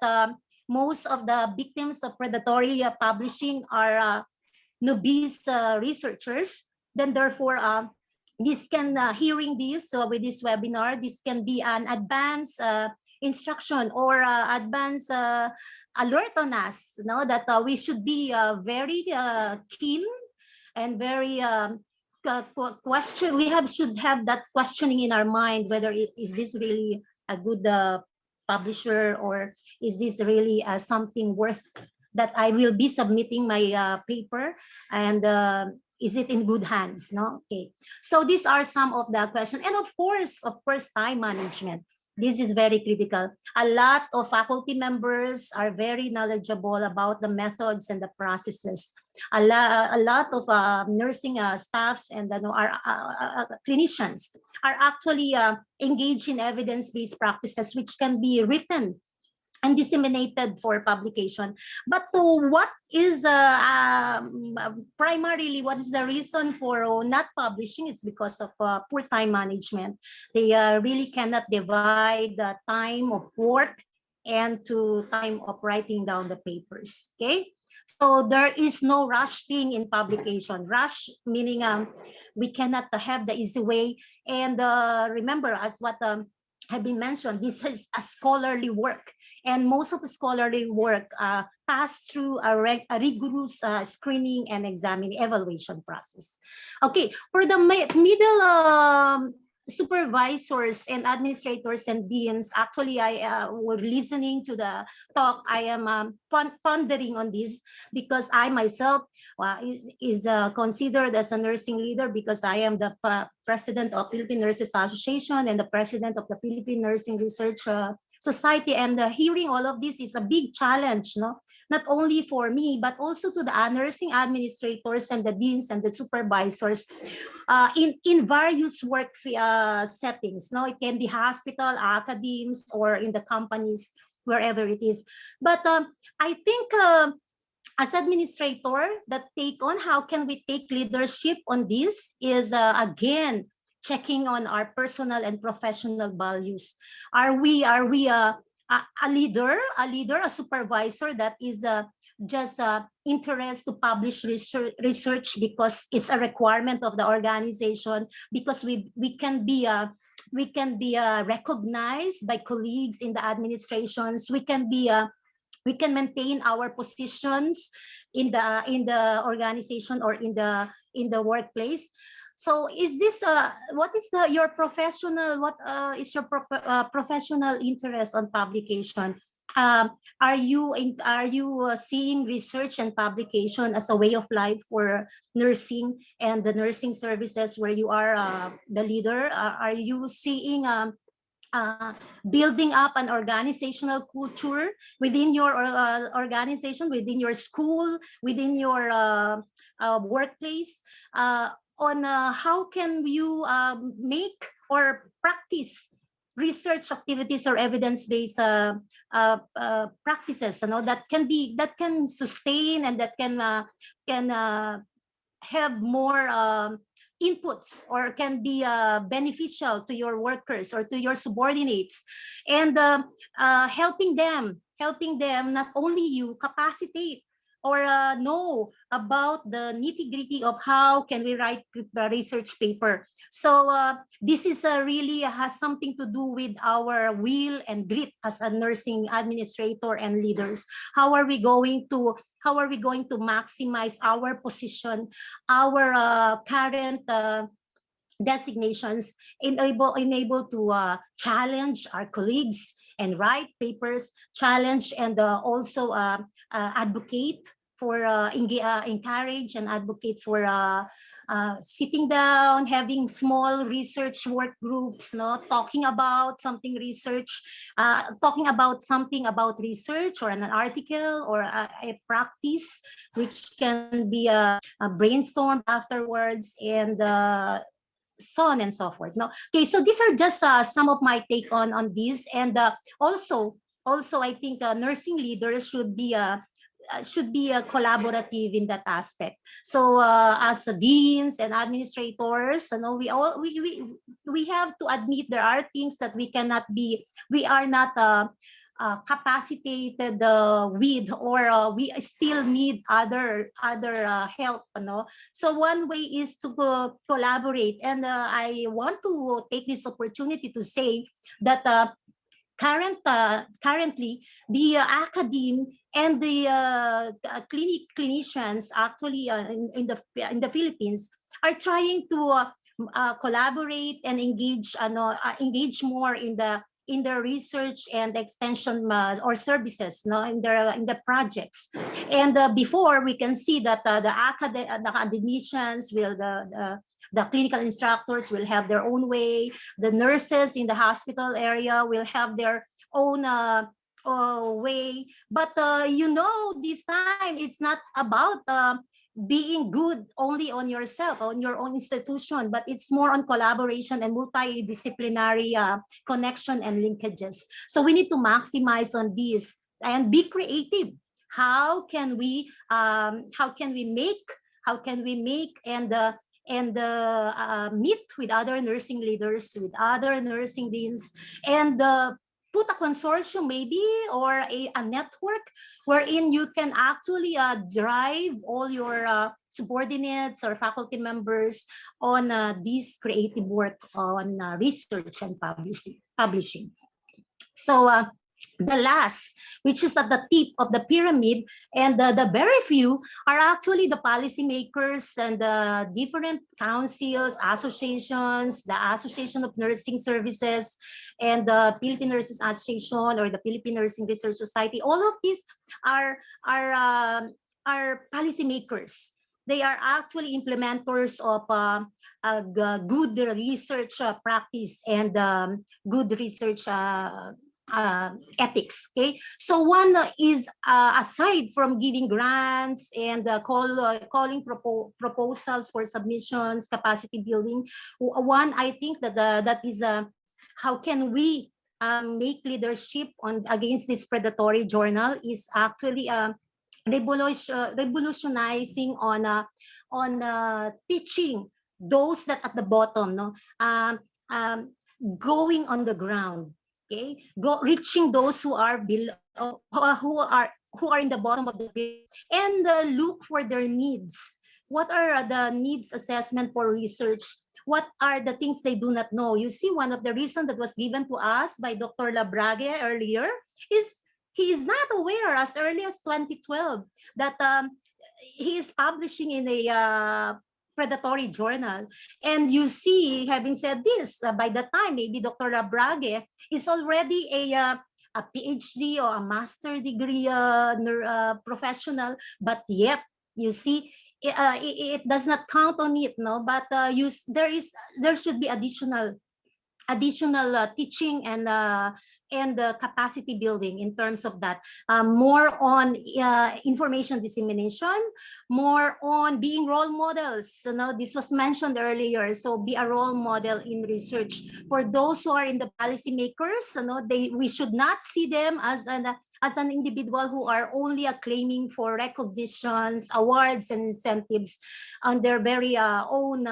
most of the victims of predatory publishing are novice researchers, then therefore this can hearing this with this webinar, this can be an advanced instruction or advanced alert on us, that we should be very keen and very question. We should have that questioning in our mind, whether is this really a good publisher, or is this really something worth that I will be submitting my paper, and is it in good hands? No, okay. So these are some of the questions, and of course, time management. This is very critical. A lot of faculty members are very knowledgeable about the methods and the processes. A lot of nursing staffs and clinicians are actually engaged in evidence-based practices, which can be written and disseminated for publication. But what is primarily, what is the reason for not publishing? It's because of poor time management. They really cannot divide the time of work and to time of writing down the papers, okay? So there is no rush thing in publication. Rush meaning we cannot have the easy way. And remember, as what have been mentioned, this is a scholarly work. And most of the scholarly work pass through a rigorous screening and examining evaluation process. Okay, for the middle supervisors and administrators and deans, actually I were listening to the talk. I am pondering on this because I myself is considered as a nursing leader because I am the president of Philippine Nurses Association and the president of the Philippine Nursing Research Society, and hearing all of this is a big challenge, no? Not only for me, but also to the nursing administrators and the deans and the supervisors in various work settings. No, it can be hospital, academies, or in the companies, wherever it is. But I think as administrator, the take on how can we take leadership on this is again checking on our personal and professional values. Are we a leader, a supervisor that is just interest to publish research because it's a requirement of the organization, because we can be recognized by colleagues in the administrations. We can maintain our positions in the organization or in the workplace. So is this what is your professional, what is your professional interest on publication? Are you seeing research and publication as a way of life for nursing and the nursing services where you are the leader? Are you seeing building up an organizational culture within your organization, within your school, within your workplace? On how can you make or practice research activities or evidence-based practices, you know, that can sustain and that can have more inputs or can be beneficial to your workers or to your subordinates, and helping them not only you capacitate or know about the nitty-gritty of how can we write a research paper. So this is really has something to do with our will and grit as a nursing administrator and leaders. How are we going to maximize our position, our current designations, enable to challenge our colleagues and write papers, challenge and also advocate for encourage and advocate for sitting down, having small research work groups, no, talking about something research, talking about something about research or an article or a practice, which can be a brainstorm afterwards, and so on and so forth. No, okay. So these are just some of my take on this, and also I think nursing leaders should be collaborative in that aspect. So as deans and administrators, you know, we have to admit there are things that we are not capacitated with, or we still need other help, you know? So one way is to collaborate, and I want to take this opportunity to say that currently the academe and the clinicians actually in the Philippines are trying to collaborate and engage more in the research and extension or services, no, in the projects. And before, we can see that the academicians will The clinical instructors will have their own way. The nurses in the hospital area will have their own way. But this time it's not about being good only on yourself, on your own institution, but it's more on collaboration and multidisciplinary connection and linkages. So we need to maximize on this and be creative. How can we make and meet with other nursing leaders, with other nursing deans, and put a consortium maybe, or a network wherein you can actually drive all your subordinates or faculty members on this creative work on research and publishing. So the last, which is at the tip of the pyramid, and the very few are actually the policymakers and the different councils, associations, the Association of Nursing Services, and the Philippine Nurses Association or the Philippine Nursing Research Society. All of these are policymakers. They are actually implementers of good research practice and good research ethics. Okay, so one is aside from giving grants and calling proposals for submissions, capacity building, one I think that is how can we make leadership against this predatory journal is actually revolutionizing on teaching those that at the bottom, going on the ground. Okay, reaching those who are below, who are in the bottom of the pyramid, and look for their needs. What are the needs assessment for research? What are the things they do not know? You see, one of the reasons that was given to us by Dr. Labrague earlier is he is not aware as early as 2012 that he is publishing in a predatory journal. And you see, having said this, by the time maybe Dr. Labrague is already a PhD or a master degree professional, but yet you see it does not count on it, no. But there should be additional teaching and capacity building in terms of that, more on information dissemination, more on being role models. This was mentioned earlier. So be a role model in research for those who are in the policymakers. We should not see them as an individual who are only claiming for recognitions, awards, and incentives on their very own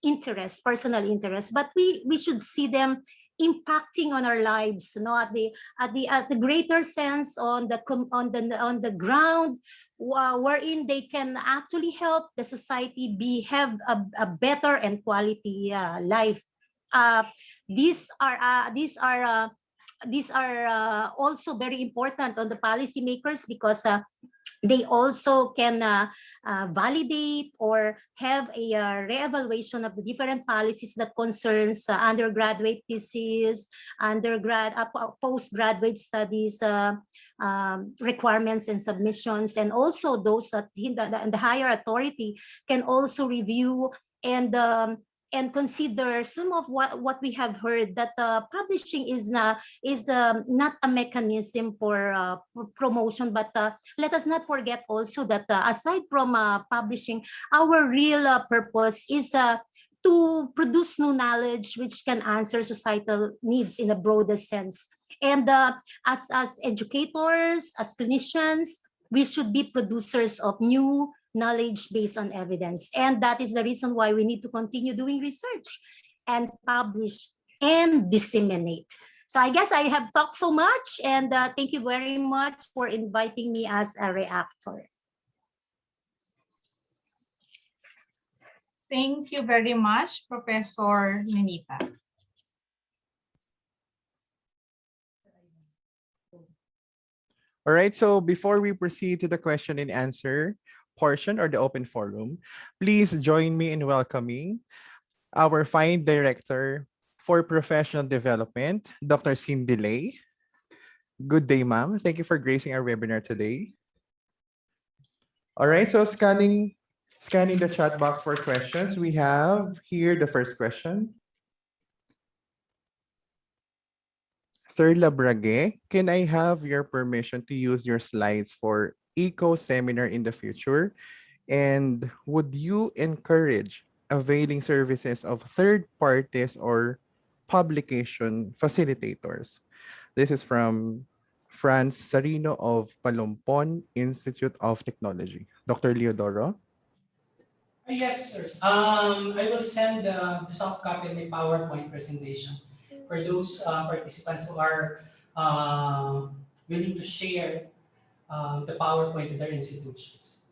interest, personal interest. But we should see them impacting on our lives, at the greater sense on the ground, wherein they can actually help the society have a better and quality life. These are also very important on the policymakers because they also can validate or have a reevaluation of the different policies that concerns undergraduate thesis, postgraduate studies requirements and submissions, and also those that the higher authority can also review and consider some of what we have heard, that publishing is not a mechanism for promotion. But let us not forget also that aside from publishing, our real purpose is to produce new knowledge which can answer societal needs in the broadest sense. And as educators, as clinicians, we should be producers of new knowledge based on evidence. And that is the reason why we need to continue doing research and publish and disseminate. So I guess I have talked so much, and thank you very much for inviting me as a reactor. Thank you very much, Professor Ninita. All right, so before we proceed to the question and answer portion or the open forum, please join me in welcoming our fine director for professional development, Dr. Cindy Lay. Good day, ma'am. Thank you for gracing our webinar today. All right, so scanning Scanning the chat box for questions, we have here the first question. Sir Labrague, can I have your permission to use your slides for eco seminar in the future? And would you encourage availing services of third parties or publication facilitators? This is from Franz Sarino of Palompon Institute of Technology. Dr. Leodoro? Yes, sir. I will send the soft copy of my PowerPoint presentation for those participants who are willing to share the PowerPoint to their institutions.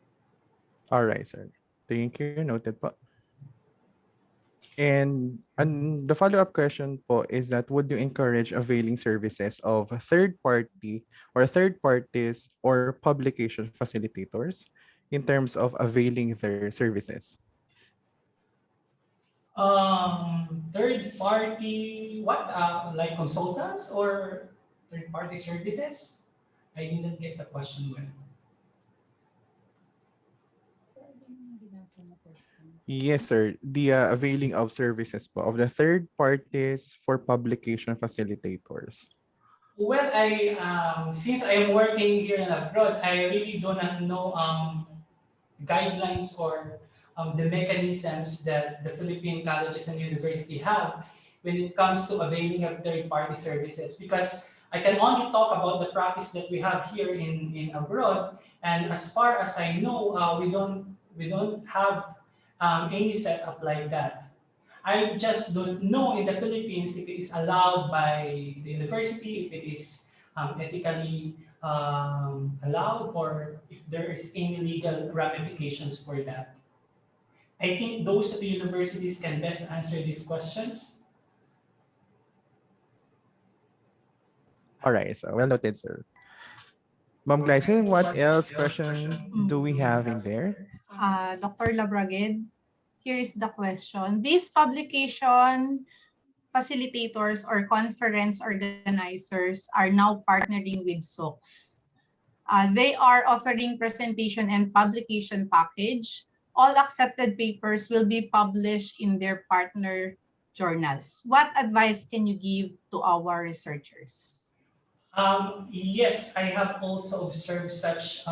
All right, sir. Thank you. Noted po. And the follow-up question po is that would you encourage availing services of third party or third parties or publication facilitators in terms of availing their services? Third party, what, like consultants or third party services? I didn't get the question well. Yes, sir. The availing of services po of the third parties for publication facilitators. Well, since I am working here in abroad, I really do not know guidelines or the mechanisms that the Philippine colleges and university have when it comes to availing of third-party services. Because I can only talk about the practice that we have here in abroad, and as far as I know, we don't have any setup like that. I just don't know in the Philippines if it is allowed by the university, if it is ethically allowed, or if there is any legal ramifications for that. I think those of the universities can best answer these questions. All right, so well noted, sir. Ma'am Glycine, what else question do we have in there? Dr. Labrague, here is the question. These publication facilitators or conference organizers are now partnering with SOCs. They are offering presentation and publication package. All accepted papers will be published in their partner journals. What advice can you give to our researchers? Yes, I have also observed such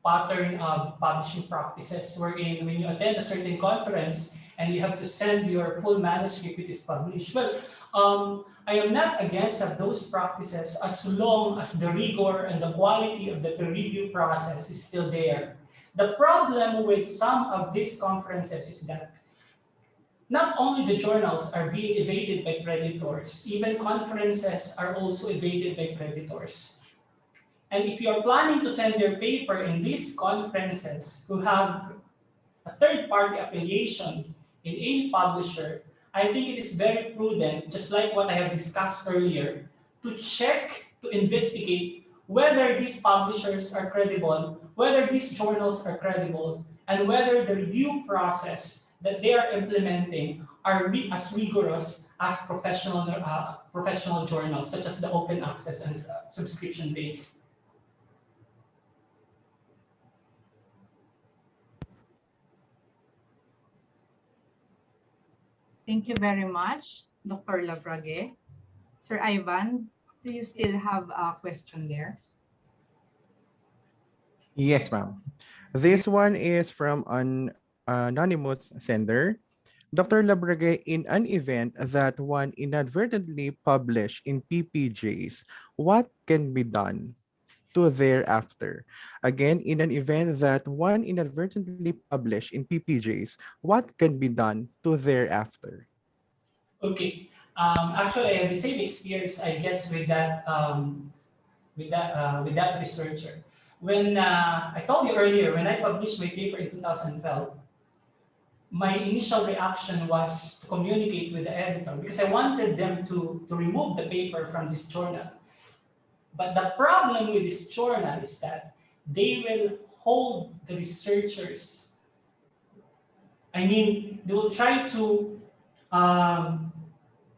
pattern of publishing practices wherein when you attend a certain conference and you have to send your full manuscript, it is published. Well, I am not against of those practices as long as the rigor and the quality of the peer review process is still there. The problem with some of these conferences is that not only the journals are being evaded by predators, even conferences are also evaded by predators. And if you're planning to send your paper in these conferences who have a third-party affiliation in any publisher, I think it is very prudent, just like what I have discussed earlier, to check, to investigate whether these publishers are credible, whether these journals are credible, and whether the review process that they are implementing are as rigorous as professional journals, such as the open access and subscription-based. Thank you very much, Dr. Labrague. Sir Ivan, do you still have a question there? Yes, ma'am. This one is from an anonymous sender. Dr. Labrague, in an event that one inadvertently published in PPJs, what can be done to thereafter? Again, in an event that one inadvertently published in PPJs, what can be done to thereafter? Okay. Actually, I have the same experience, I guess, with that researcher. When I told you earlier, when I published my paper in 2012, my initial reaction was to communicate with the editor because I wanted them to remove the paper from this journal. But the problem with this journal is that they will hold the researchers. I mean, they will try to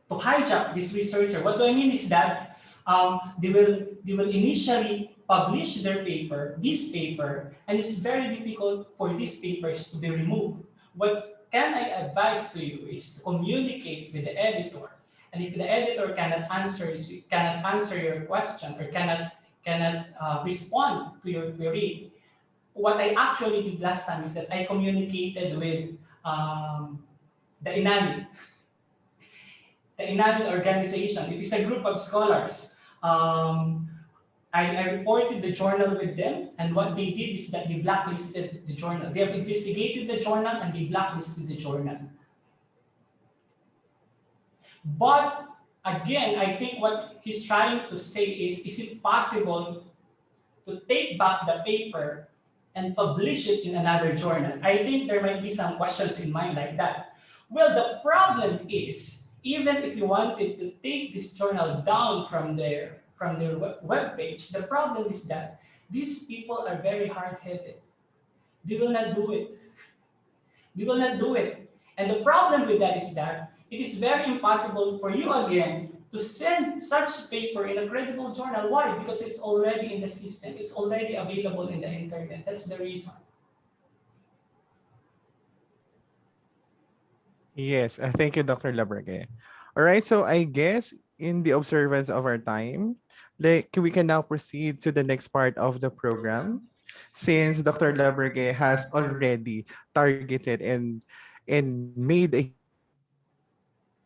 hijack this researcher. What do I mean is that they will initially publish their paper, this paper, and it's very difficult for these papers to be removed. What can I advise to you is to communicate with the editor. And if the editor cannot answer your question or cannot respond to your query, what I actually did last time is that I communicated with the INANI, the INANI organization. It is a group of scholars. I reported the journal with them, and what they did is that they blacklisted the journal. They have investigated the journal and they blacklisted the journal. But again, I think what he's trying to say is it possible to take back the paper and publish it in another journal? I think there might be some questions in mind like that. Well, the problem is, even if you wanted to take this journal down from their web page, the problem is that these people are very hard-headed. They will not do it. They will not do it. And the problem with that is that it is very impossible for you again to send such paper in a credible journal. Why? Because it's already in the system. It's already available in the internet. That's the reason. Yes, thank you, Dr. Labrague. All right, so I guess in the observance of our time, like we can now proceed to the next part of the program, since Dr. Labrague has already targeted and made a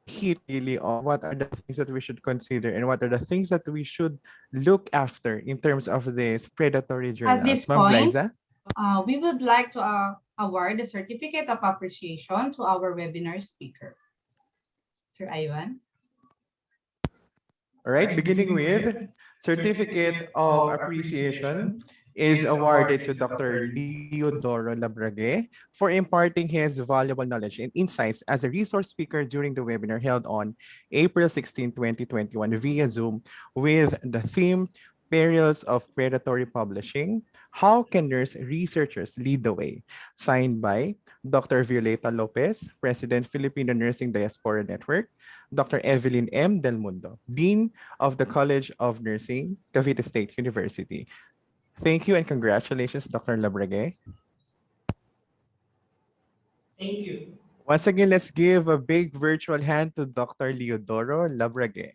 hit really on what are the things that we should consider and what are the things that we should look after in terms of this predatory journals. At this Ma'am point, Liza? we would like to award the Certificate of Appreciation to our webinar speaker. Sir Ivan. All right, beginning with Certificate of Appreciation is awarded to Dr. Leodoro Labrague for imparting his valuable knowledge and insights as a resource speaker during the webinar held on April 16, 2021 via Zoom with the theme Perils of Predatory Publishing. How can nurse researchers lead the way? Signed by Dr. Violeta Lopez, President, Filipino Nursing Diaspora Network, Dr. Evelyn M. Del Mundo, Dean of the College of Nursing, Cavite State University. Thank you and congratulations, Dr. Labrague. Thank you. Once again, let's give a big virtual hand to Dr. Leodoro Labrague.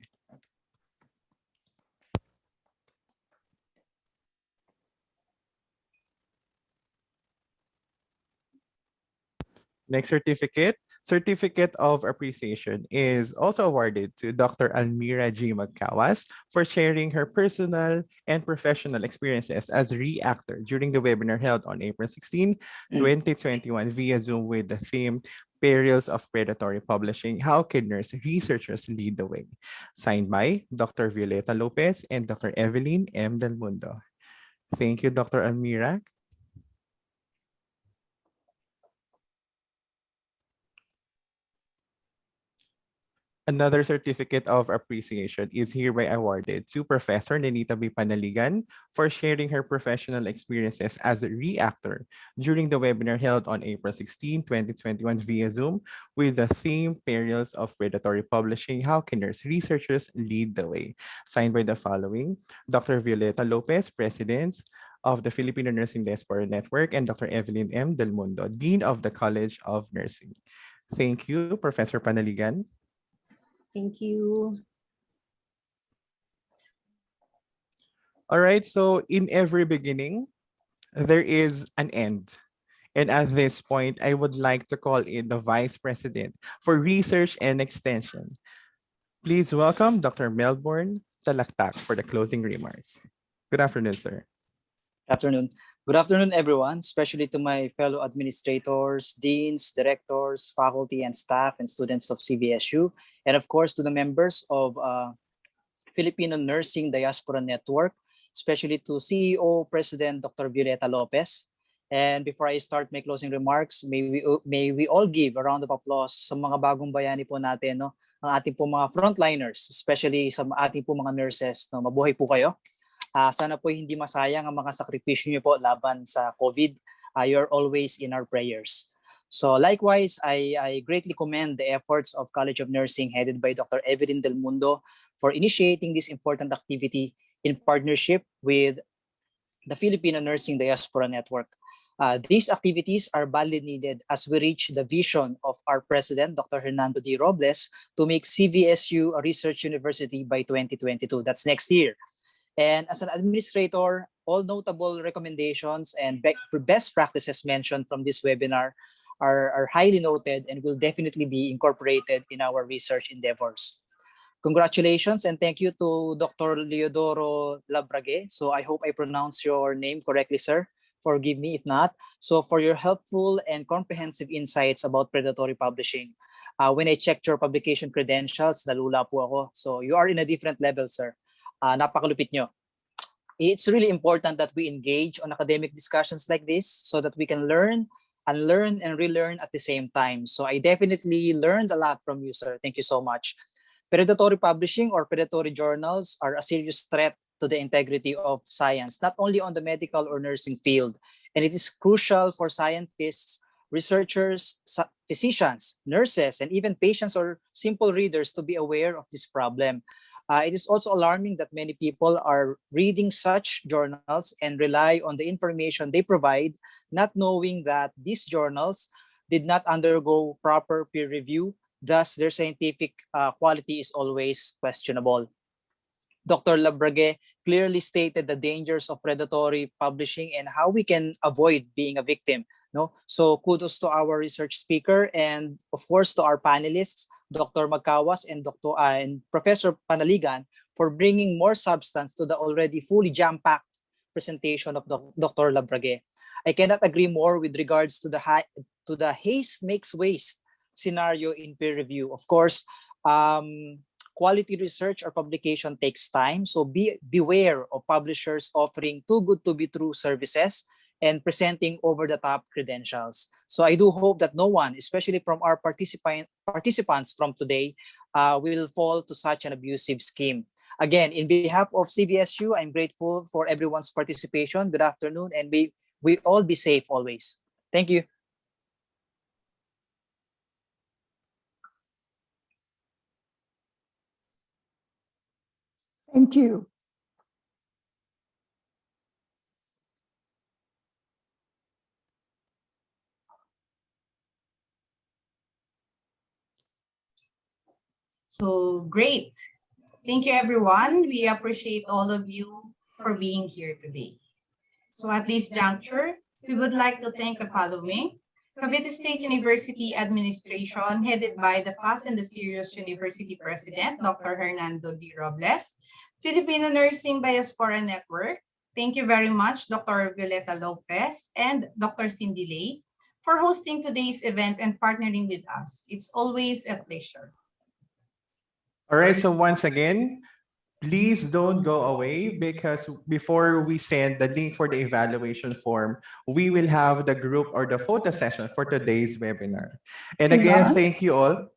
Next Certificate of Appreciation is also awarded to Dr. Almira G. Magkawas for sharing her personal and professional experiences as a reactor during the webinar held on April 16, 2021 via Zoom with the theme Perils of Predatory Publishing. How can nurse researchers lead the way? Signed by Dr. Violeta Lopez and Dr. Evelyn M. Del Mundo. Thank you, Dr. Almira. Another Certificate of Appreciation is hereby awarded to Professor Nenita B. Panaligan for sharing her professional experiences as a reactor during the webinar held on April 16, 2021 via Zoom with the theme Perils of Predatory Publishing. How can nurse researchers lead the way? Signed by the following: Dr. Violeta Lopez, President of the Filipino Nursing Diaspora Network, and Dr. Evelyn M. Del Mundo, Dean of the College of Nursing. Thank you, Professor Panaligan. Thank you. All right, so in every beginning, there is an end. And at this point, I would like to call in the Vice President for Research and Extension. Please welcome Dr. Melbourne Talaktak for the closing remarks. Good afternoon, sir. Good afternoon. Good afternoon, everyone, especially to my fellow administrators, deans, directors, faculty and staff, and students of CVSU, and of course to the members of Filipino Nursing Diaspora Network, especially to CEO President Dr. Violeta Lopez. And before I start my closing remarks, may we all give a round of applause sa mga bagong bayani po natin, no? Ang ating po mga frontliners, especially sa ating po mga nurses. No? Mabuhay po kayo. Sana po hindi masayang ang mga sakripisyo niyo po laban sa COVID. You're always in our prayers. So likewise, I greatly commend the efforts of College of Nursing headed by Dr. Evelyn Del Mundo for initiating this important activity in partnership with the Filipino Nursing Diaspora Network. These activities are badly needed as we reach the vision of our president, Dr. Hernando D. Robles, to make CVSU a research university by 2022. That's next year. And as an administrator, all notable recommendations and best practices mentioned from this webinar are highly noted and will definitely be incorporated in our research endeavors. Congratulations and thank you to Dr. Leodoro Labrague. So I hope I pronounce your name correctly, sir. Forgive me if not. So for your helpful and comprehensive insights about predatory publishing. When I checked your publication credentials, nalula po ako. So you are in a different level, sir. Napakalupit nyo. It's really important that we engage on academic discussions like this so that we can learn, unlearn, and relearn at the same time. So I definitely learned a lot from you, sir. Thank you so much. Predatory publishing or predatory journals are a serious threat to the integrity of science, not only on the medical or nursing field. And it is crucial for scientists, researchers, physicians, nurses, and even patients or simple readers to be aware of this problem. It is also alarming that many people are reading such journals and rely on the information they provide, not knowing that these journals did not undergo proper peer review. Thus, their scientific quality is always questionable. Dr. Labrague clearly stated the dangers of predatory publishing and how we can avoid being a victim. No? So kudos to our research speaker and of course to our panelists, Dr. Magkawas and Professor Panaligan, for bringing more substance to the already fully jam-packed presentation of Dr. Labrague. I cannot agree more with regards to the haste makes waste scenario in peer review. Of course, quality research or publication takes time, so beware of publishers offering too good to be true services and presenting over-the-top credentials. So I do hope that no one, especially from our participants from today, will fall to such an abusive scheme. Again, in behalf of CVSU, I'm grateful for everyone's participation. Good afternoon, and we all be safe always. Thank you. Thank you. So great. Thank you, everyone. We appreciate all of you for being here today. So at this juncture, we would like to thank the following: Cavite State University Administration, headed by the Fast and the Serious University President, Dr. Hernando D. Robles, Filipino Nursing Diaspora Network. Thank you very much, Dr. Violeta Lopez and Dr. Cindy Lay, for hosting today's event and partnering with us. It's always a pleasure. All right, so once again, please don't go away because before we send the link for the evaluation form, we will have the group or the photo session for today's webinar. And again, thank you all.